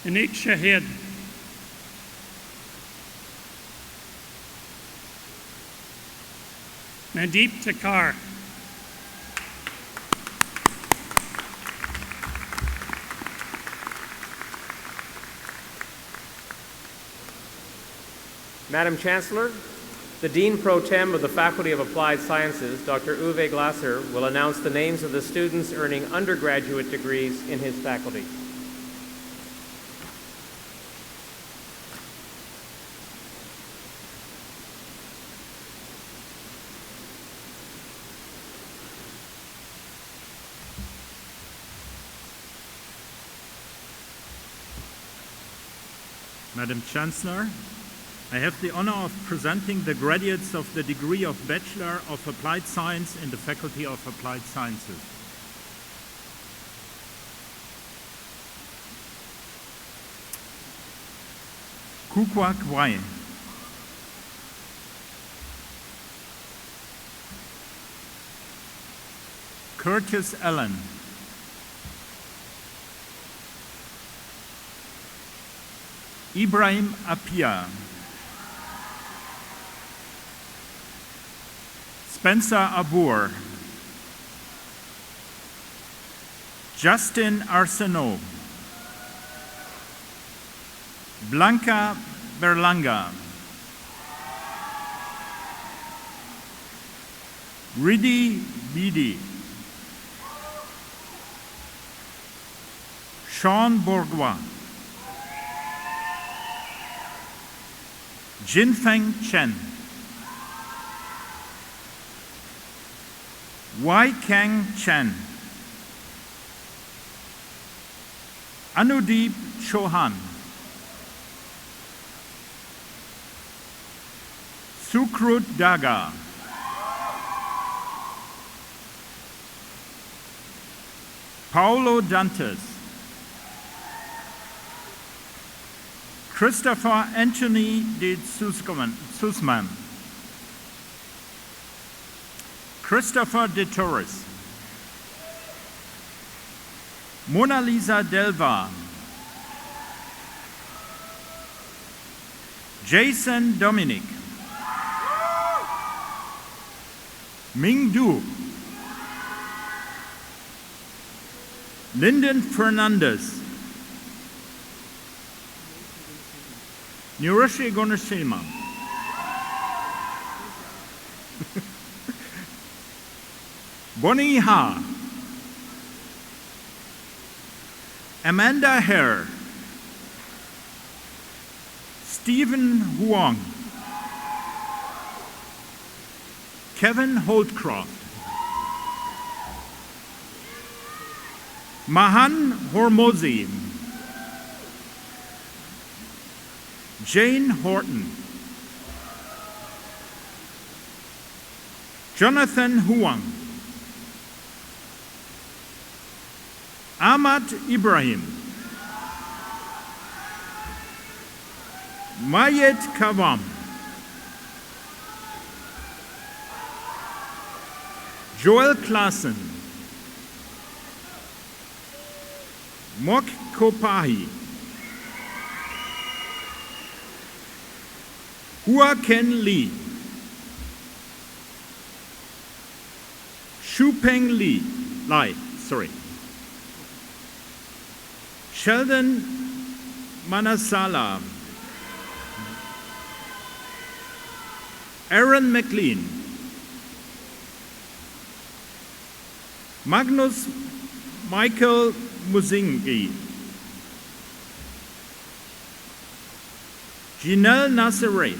Anik Shahid. Mandeep Takar. Madam Chancellor, the Dean Pro Tem of the Faculty of Applied Sciences, Dr. Uwe Glasser, will announce the names of the students earning undergraduate degrees in his faculty. Madam Chancellor, I have the honor of presenting the graduates of the degree of Bachelor of Applied Science in the Faculty of Applied Sciences. Kukwak Wai. Curtis Allen. Ibrahim Apia. Spencer Abour. Justin Arsenault. Blanca Berlanga. Ridi Bidi. Sean Bourgois. Jinfeng Chen. Wai Kang Chen. Anudeep Chauhan. Sukrut Daga. Paulo Dantes. Christopher Anthony de Sussman. Christopher de Torres. Mona Lisa Delva. Jason Dominic. Ming Du. Lyndon Fernandez. Niroshi Gonashima. Bonnie Ha. Amanda Hare. Stephen Huang. Kevin Holdcroft. Mahan Hormozi. Jane Horton. Jonathan Huang. Ahmad Ibrahim. Mayet Kavam. Joel Klassen. Mok Kopahi. Hua Ken Lee. Shupeng Lee. Lai, sorry. Sheldon Manasala. Aaron McLean. Magnus Michael Muzingi. Janelle Nasseray.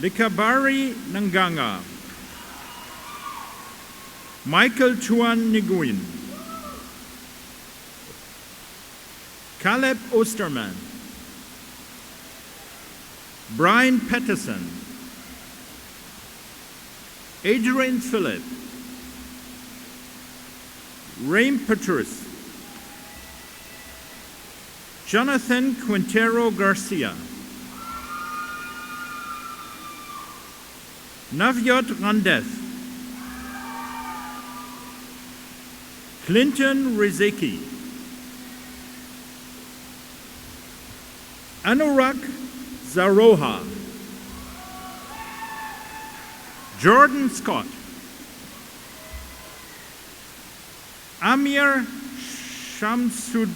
Likabari Nanganga. Michael Chuan Nguyen. Caleb Osterman. Brian Patterson. Adrian Phillip. Raim Petrus. Jonathan Quintero Garcia. Navyot Randeth. Clinton Rizeki. Anurag Zaroha. Jordan Scott. Amir Shamsuddin.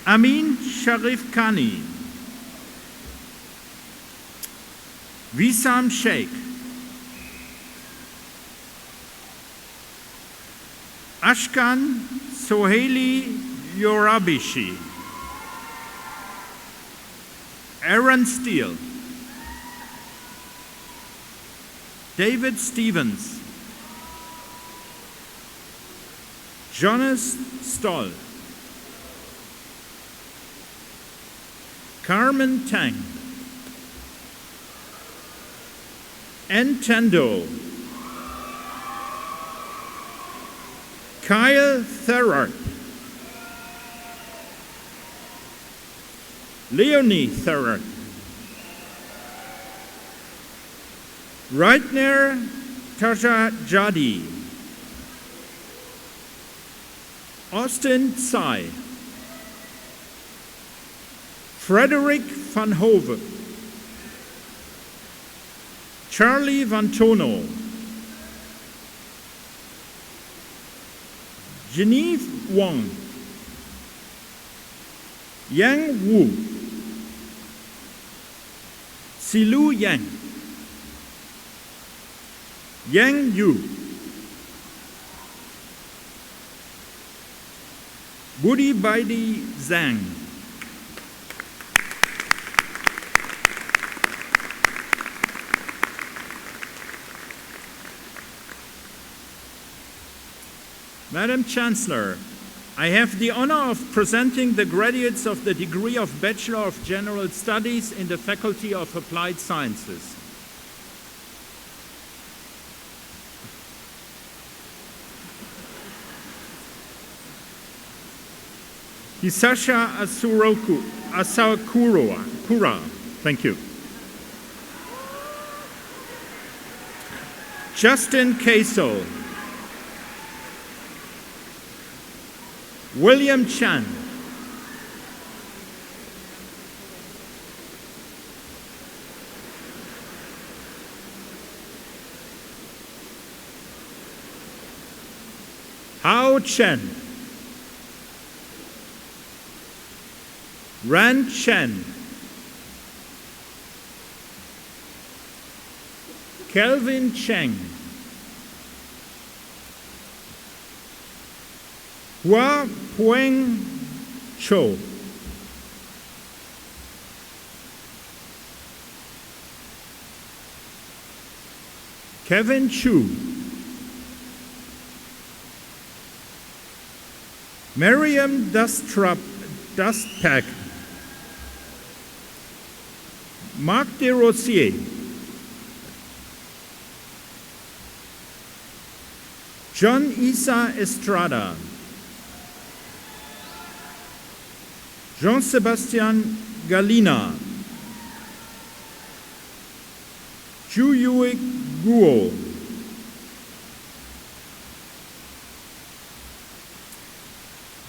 Amin Sharif Khani. Wissam Sheikh. Ashkan Sohaili Yorabishi. Aaron Steele. David Stevens. Jonas Stoll. Carmen Tang. Entendo. Kyle Therart. Leonie Thurr, Reitner Tajadi, Austin Tsai, Frederick van Hove, Charlie Vantono, Genevieve Wong, Yang Wu, Silu Yang, Yang Yu, Budi Baidi Zhang, Madam Chancellor, I have the honor of presenting the graduates of the degree of Bachelor of General Studies in the Faculty of Applied Sciences. Hisasha Asakura, thank you. Justin Kaso, William Chan, Hao Chen, Ran Chen, Kelvin Cheng, Hua Pueng Cho, Kevin Chu, Miriam Dustpack, Marc Desrosiers, John Isa Estrada, Jean-Sébastien Galina, Juyue Guo,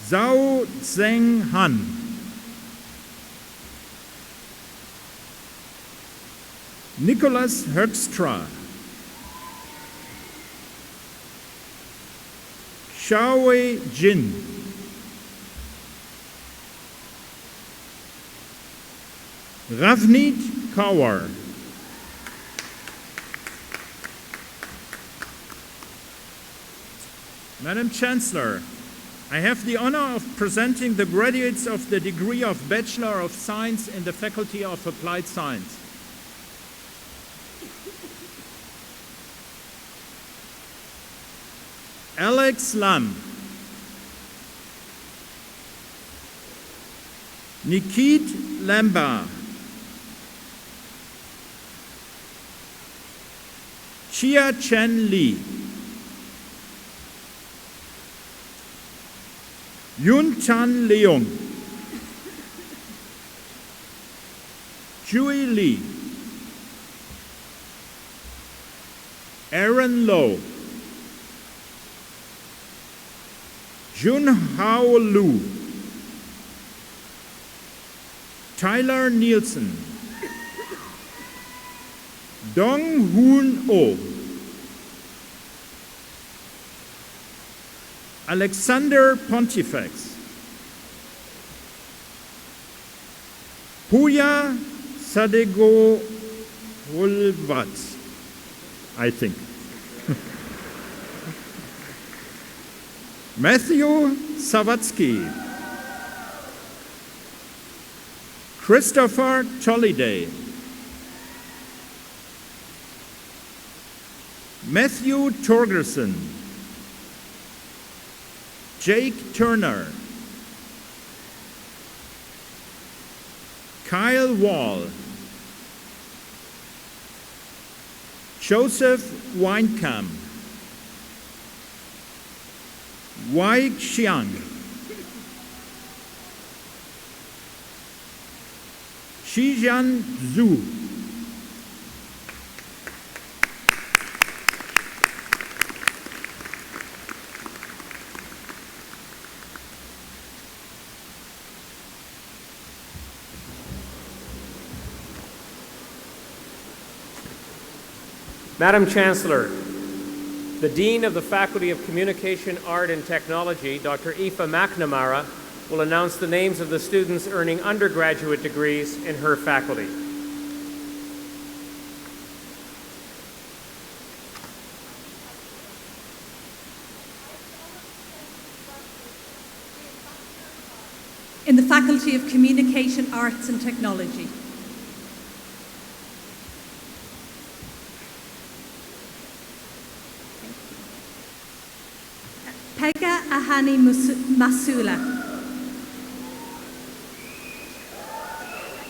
Zhao Zheng Han, Nicholas Herkstra, Xiaowei Jin, Ravneet Kaur, Madam Chancellor, I have the honor of presenting the graduates of the degree of Bachelor of Science in the Faculty of Applied Science. Alex Lam, Nikit Lamba, Chia Chen Li, Yun Tan Leong, Jui Li, Aaron Low, Jun Hao Lu, Tyler Nielsen, Dong Hoon Oh, Alexander Pontifex, Puya Sadego Hulvat, I think. Matthew Savatsky, Christopher Tolliday, Matthew Torgerson, Jake Turner, Kyle Wall, Joseph Weinkamp, Wai Xiang, Shijian Zhu. Madam Chancellor, the Dean of the Faculty of Communication, Art and Technology, Dr. Aoife McNamara, will announce the names of the students earning undergraduate degrees in her faculty. In the Faculty of Communication, Arts and Technology, Pega Ahani Masula,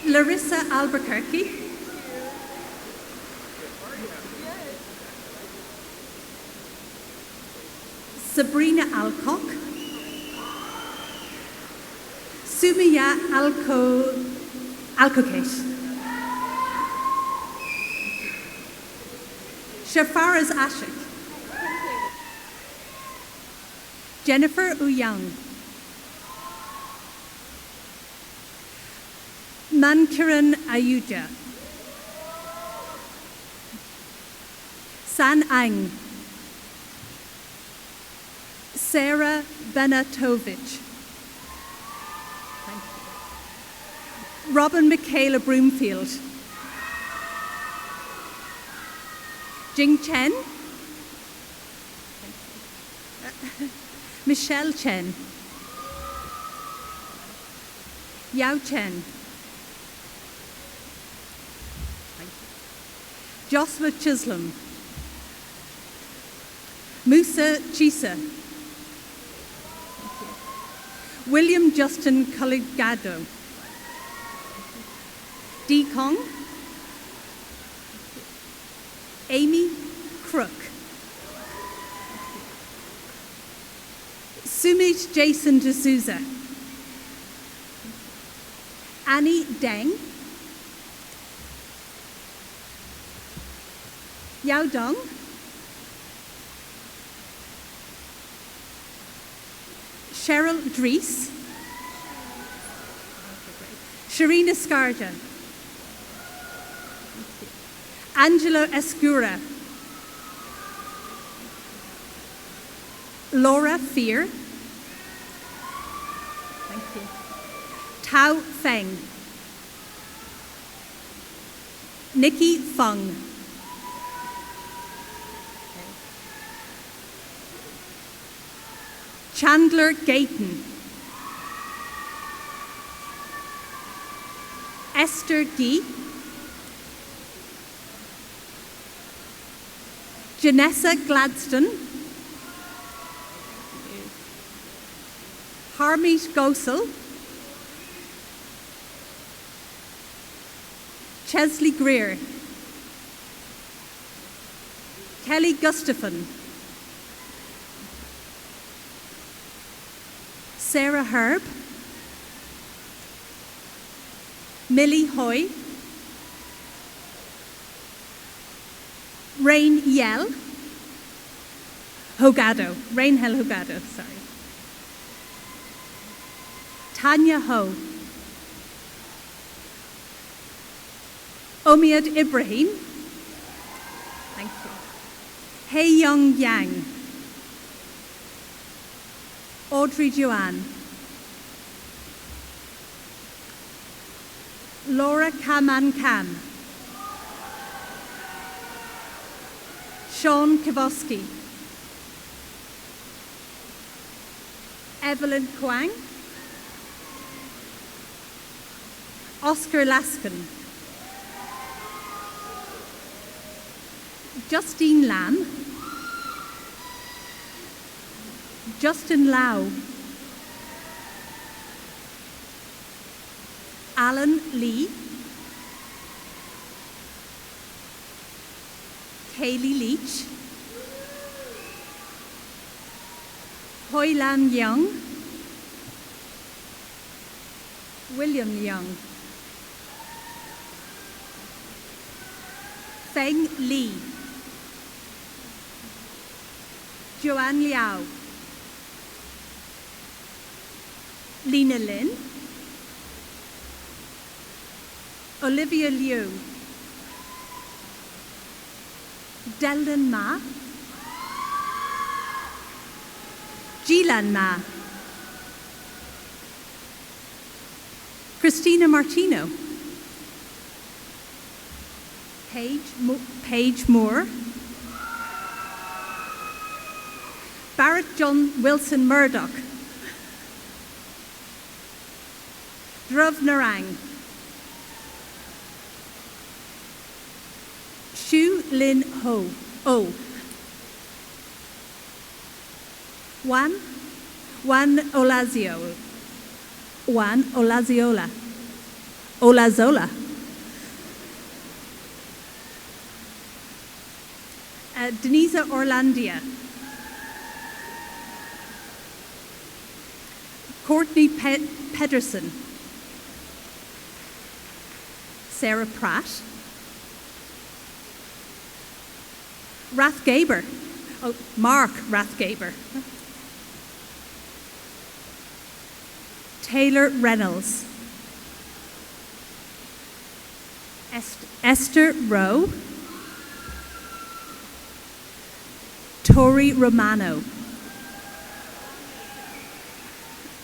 Larissa Albuquerque, Sabrina Alcock, Sumaya Alcocate, Shafaraz Ashik, Jennifer Uyang, Mankiran Ayuja, San Ang, Sarah Benatovich, Robin Michaela Broomfield, Jing Chen, Michelle Chen, Yao Chen, Joshua Chisholm, Musa Chisa, William Justin Coligado, Dee Kong, Amy Crook, Sumit Jason D'Souza, Annie Deng, Yao Dong, Cheryl Dries, Sharina Scarja, Angelo Escura, Laura Fear, thank you, Tao Feng, Nikki Fung, Chandler Gayton, Esther Gee, Janessa Gladstone, Harmeet Gosel, Chesley Greer, Kelly Gustafson, Sarah Herb, Millie Hoy, Rain Yell, Hogado, Rain Hell Hogado, sorry. Tanya Ho, Omiad Ibrahim, thank you. Hei Young Yang, Audrey Joanne, Laura Kaman Kam, Sean Kavoski, Evelyn Kwang, Oscar Laskin, Justine Lam, Justin Lau, Alan Lee, Kaylee Leach, Hoi Lam Young, William Young, Feng Li, Joanne Liao, Lena Lin, Olivia Liu, Delden Ma, Jilan Ma, Christina Martino, Paige Moore, Barrett John Wilson Murdoch, Dhruv Narang, Shu Lin Ho, Juan Olaziola, Denisa Orlandia, Courtney Pedersen, Sarah Pratt, Mark Rathgaber, Taylor Reynolds, Esther Rowe, Tori Romano,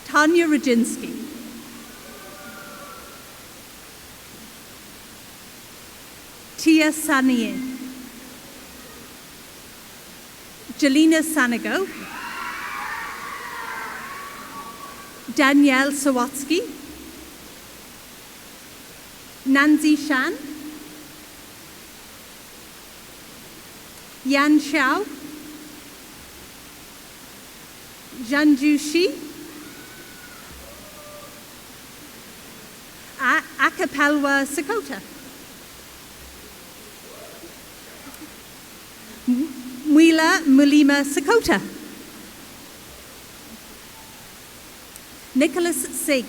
Tanya Roginski, Tia Sanier, Jelena Sanigo, Danielle Sawatsky, Nancy Shan, Yan Xiao, Zhanju Shi, Akapalwa Sakota, Mwila Mulima Sakota, Nicholas Singh,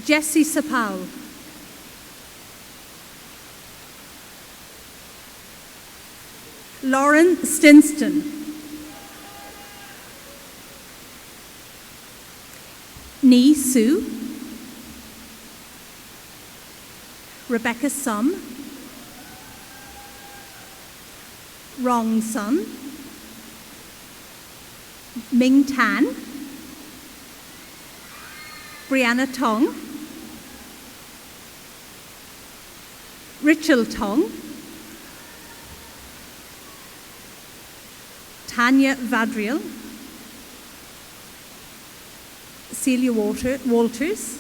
Jesse Sapal, Lauren Stinston, Ni Su, Rebecca Sum, Rong Sun, Ming Tan, Brianna Tong, Richel Tong, Tanya Vadriel, Celia Walters,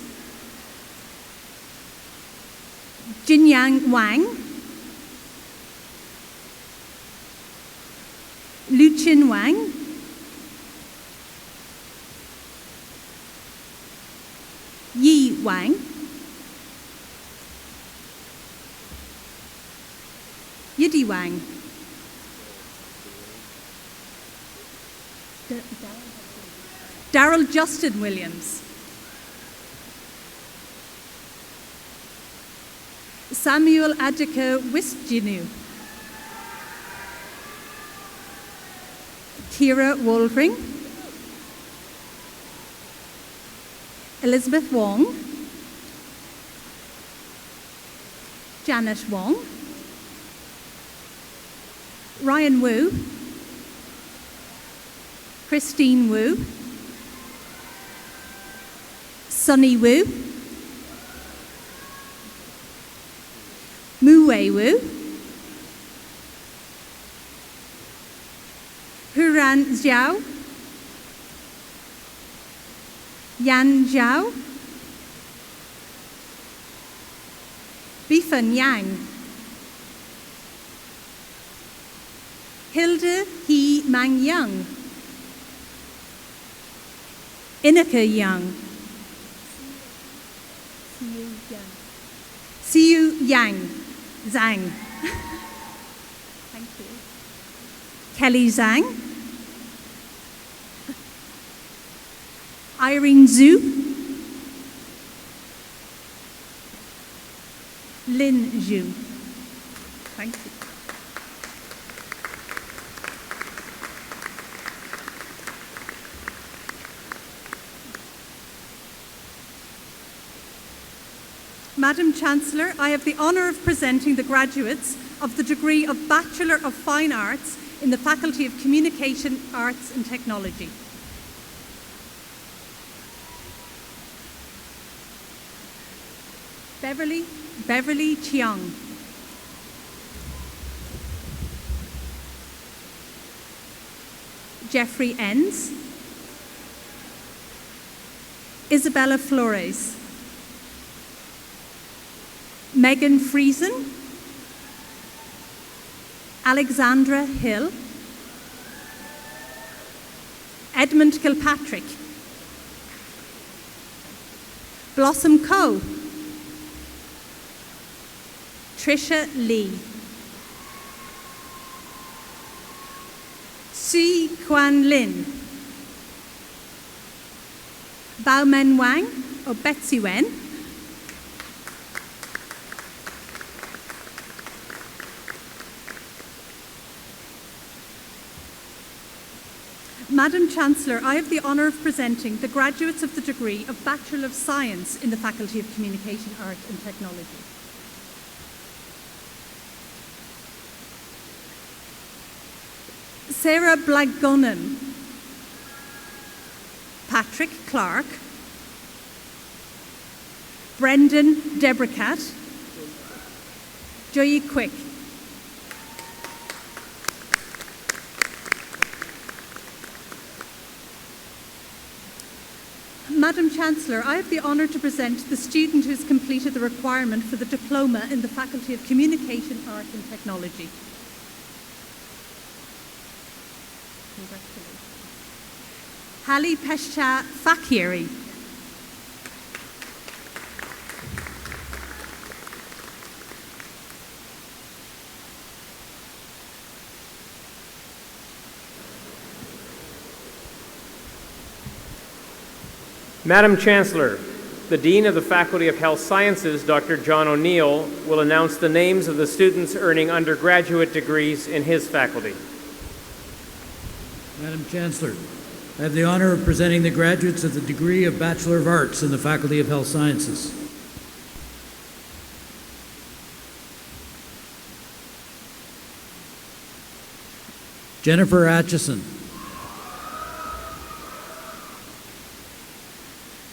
Jinyang Wang, Luchin Wang, Yi Wang, Yidi Wang, Daryl Justin Williams, Samuel Adjika Wisjinu, Kira Waldring, Elizabeth Wong, Janet Wong, Ryan Wu, Christine Wu, Sunny Wu, Mu Wei Wu, Huran Zhao, Yan Zhao, Bifan Yang, Hilda He Mang Young, Inaka Young, Siu Yang, Zhang, thank you, Kelly Zhang, Irene Zhu, Lin Zhu. Thank you. Madam Chancellor, I have the honour of presenting the graduates of the degree of Bachelor of Fine Arts in the Faculty of Communication, Arts and Technology. Beverly Chiang. Jeffrey Enns. Isabella Flores. Megan Friesen, Alexandra Hill, Edmund Kilpatrick, Blossom Coe, Tricia Lee, Si Quan Lin, Bao Men Wang or Betsy Wen, Madam Chancellor, I have the honour of presenting the graduates of the degree of Bachelor of Science in the Faculty of Communication, Art and Technology. Sarah Blaggonen, Patrick Clark, Brendan Debricat, Joyi Quick. Madam Chancellor, I have the honour to present the student who has completed the requirement for the diploma in the Faculty of Communication, Art and Technology. Congratulations. Hali Pesha Fakiri. Madam Chancellor, the Dean of the Faculty of Health Sciences, Dr. John O'Neill, will announce the names of the students earning undergraduate degrees in his faculty. Madam Chancellor, I have the honor of presenting the graduates of the degree of Bachelor of Arts in the Faculty of Health Sciences. Jennifer Atchison,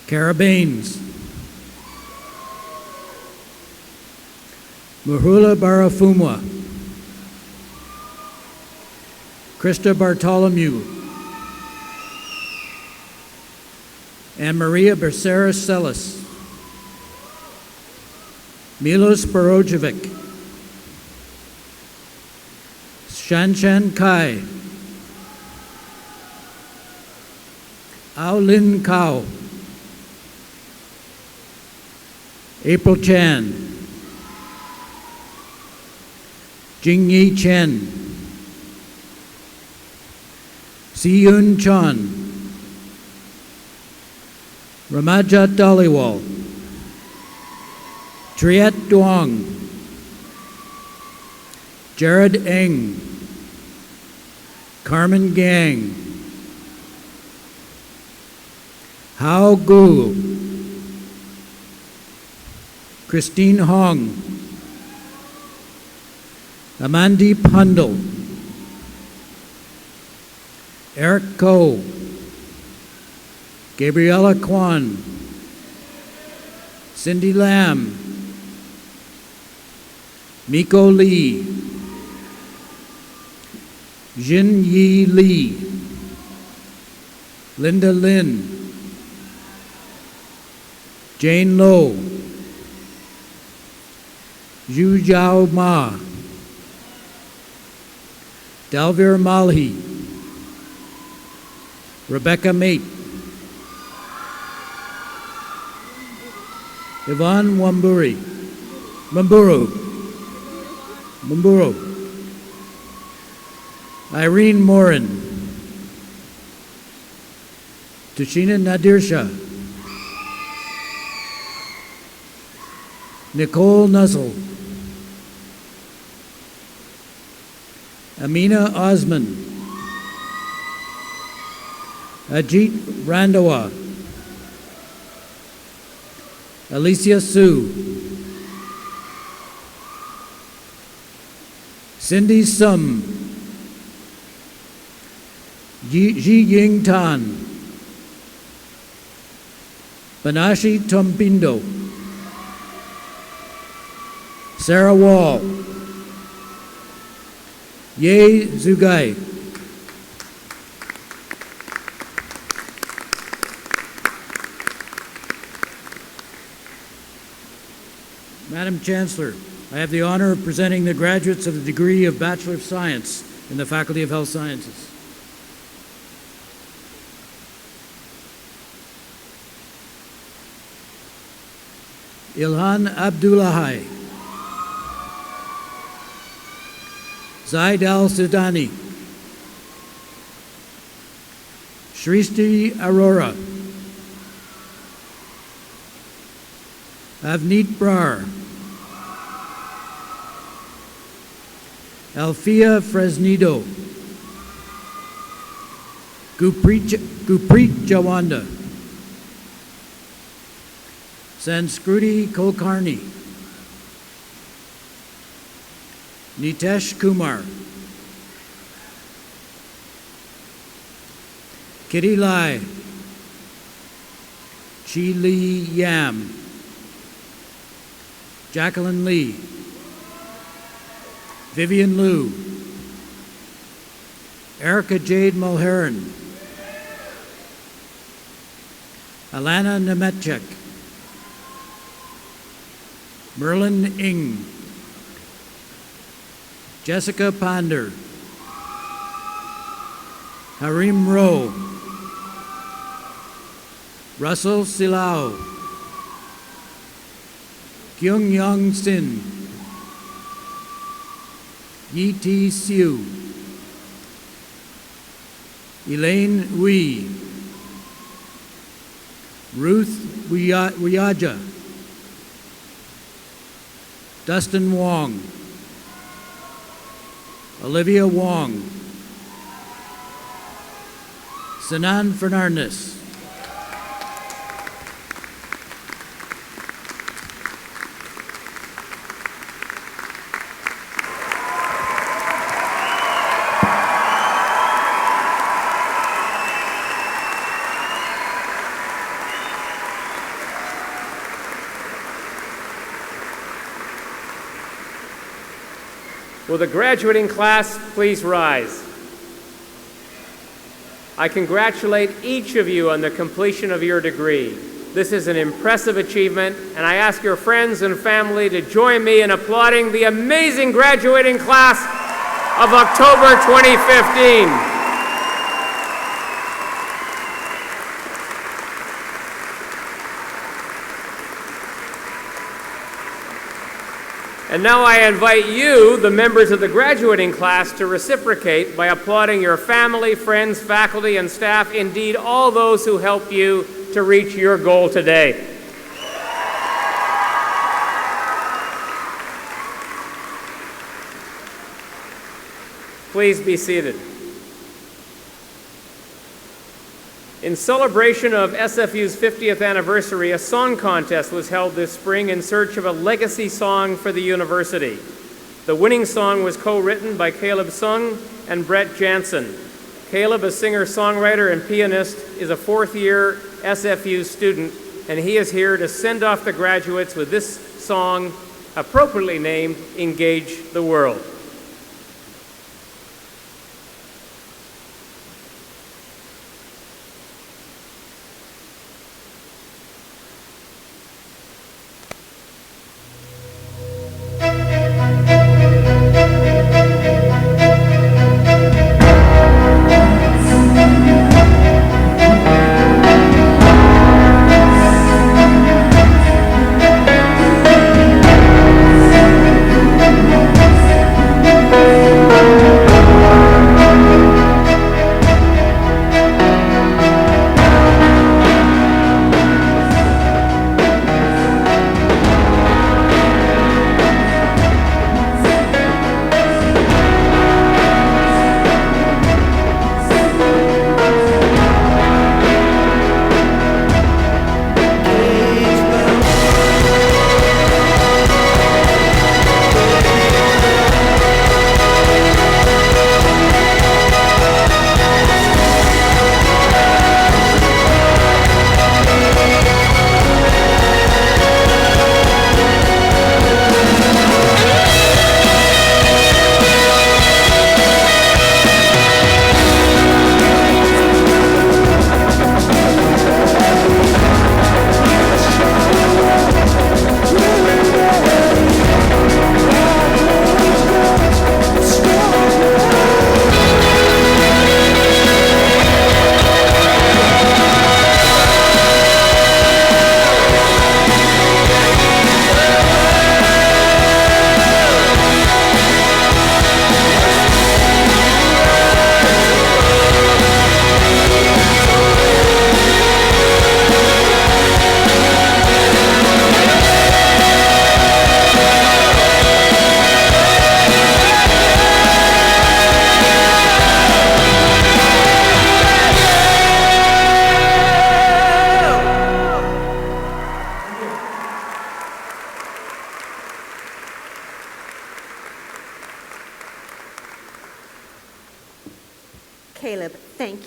Cara Baines, Mahula Barafumwa, Krista Bartholomew, and Maria Becerra Celis, Milos Borojevic, Shanshan Kai, Ao Lin Kao, April Chan, Jingyi Chen, Si-Yun Chon, Ramajat Dhaliwal, Triet Duong, Jared Eng, Carmen Gang, Hao Gu, Christine Hong, Amandeep Hundal, Eric Koh, Gabriella Kwan, Cindy Lam, Miko Lee, Jin Yi Lee, Linda Lin, Jane Lowe, Zhu Jiao Ma, Dalvir Malhi, Rebecca Mate, Yvonne Mamburo, Irene Morin, Tushina Nadirsha, Nicole Nuzzle, Amina Osman, Ajit Randawa, Alicia Sue, Cindy Sum, Ji Ying Tan, Banashi Tompindo, Sarah Wall, Ye Zugai, Madam Chancellor, I have the honor of presenting the graduates of the degree of Bachelor of Science in the Faculty of Health Sciences. Ilhan Abdullahi, Zaid Al-Sudani, Shrishti Arora, Avneet Brar, Alfia Fresnido, Guppreet Jawanda, Sanskruti Kulkarni, Nitesh Kumar, Kitty Lai, Chi Li Yam, Jacqueline Lee, Vivian Liu, Erica Jade Mulheron, Alana Nemetchek, Merlin Ng, Jessica Ponder, Harim Rowe, Russell Silao, Kyung Young Sin, Yi T. Siu, Elaine Wee, Ruth Wiyaja, Dustin Wong, Olivia Wong, Sinan Fernandez, Will the graduating class please rise? I congratulate each of you on the completion of your degree. This is an impressive achievement, and I ask your friends and family to join me in applauding the amazing graduating class of October 2015. And now I invite you, the members of the graduating class, to reciprocate by applauding your family, friends, faculty, and staff, indeed all those who helped you to reach your goal today. Please be seated. In celebration of SFU's 50th anniversary, a song contest was held this spring in search of a legacy song for the university. The winning song was co-written by Caleb Sung and Brett Jansen. Caleb, a singer-songwriter and pianist, is a fourth-year SFU student, and he is here to send off the graduates with this song, appropriately named Engage the World.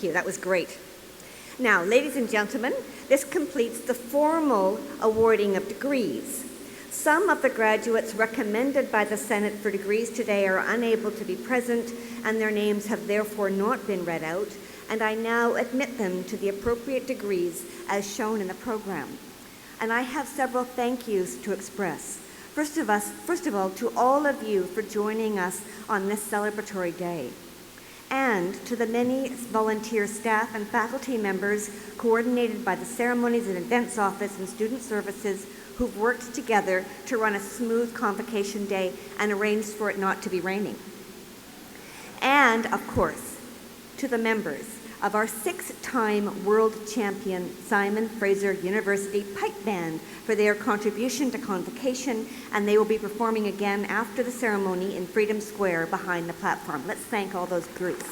you. That was great. Now, ladies and gentlemen, this completes the formal awarding of degrees. Some of the graduates recommended by the Senate for degrees today are unable to be present, and their names have therefore not been read out, and I now admit them to the appropriate degrees as shown in the program. And I have several thank yous to express. First of all, to all of you for joining us on this celebratory day, and to the many volunteer staff and faculty members coordinated by the Ceremonies and Events Office and Student Services who've worked together to run a smooth Convocation Day and arranged for it not to be raining. And, of course, to the members of our 6-time world champion Simon Fraser University Pipe Band for their contribution to Convocation, and they will be performing again after the ceremony in Freedom Square behind the platform. Let's thank all those groups.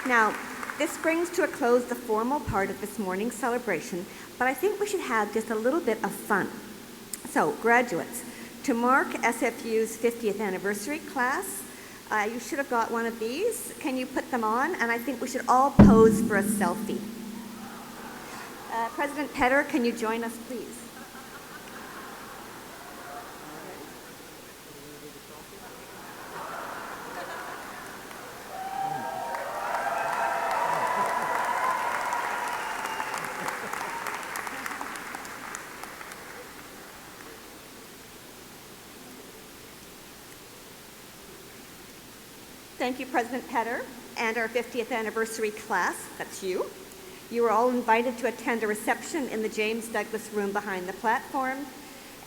Now, this brings to a close the formal part of this morning's celebration, but I think we should have just a little bit of fun. So, graduates, to mark SFU's 50th anniversary class, you should have got one of these. Can you put them on? And I think we should all pose for a selfie. President Petter, can you join us, please? Thank you, President Petter, and our 50th anniversary class. That's you. You are all invited to attend a reception in the James Douglas room behind the platform.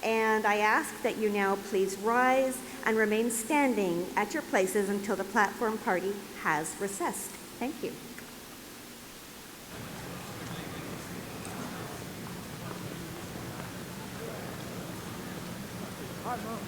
And I ask that you now please rise and remain standing at your places until the platform party has recessed. Thank you. Hi, Mom.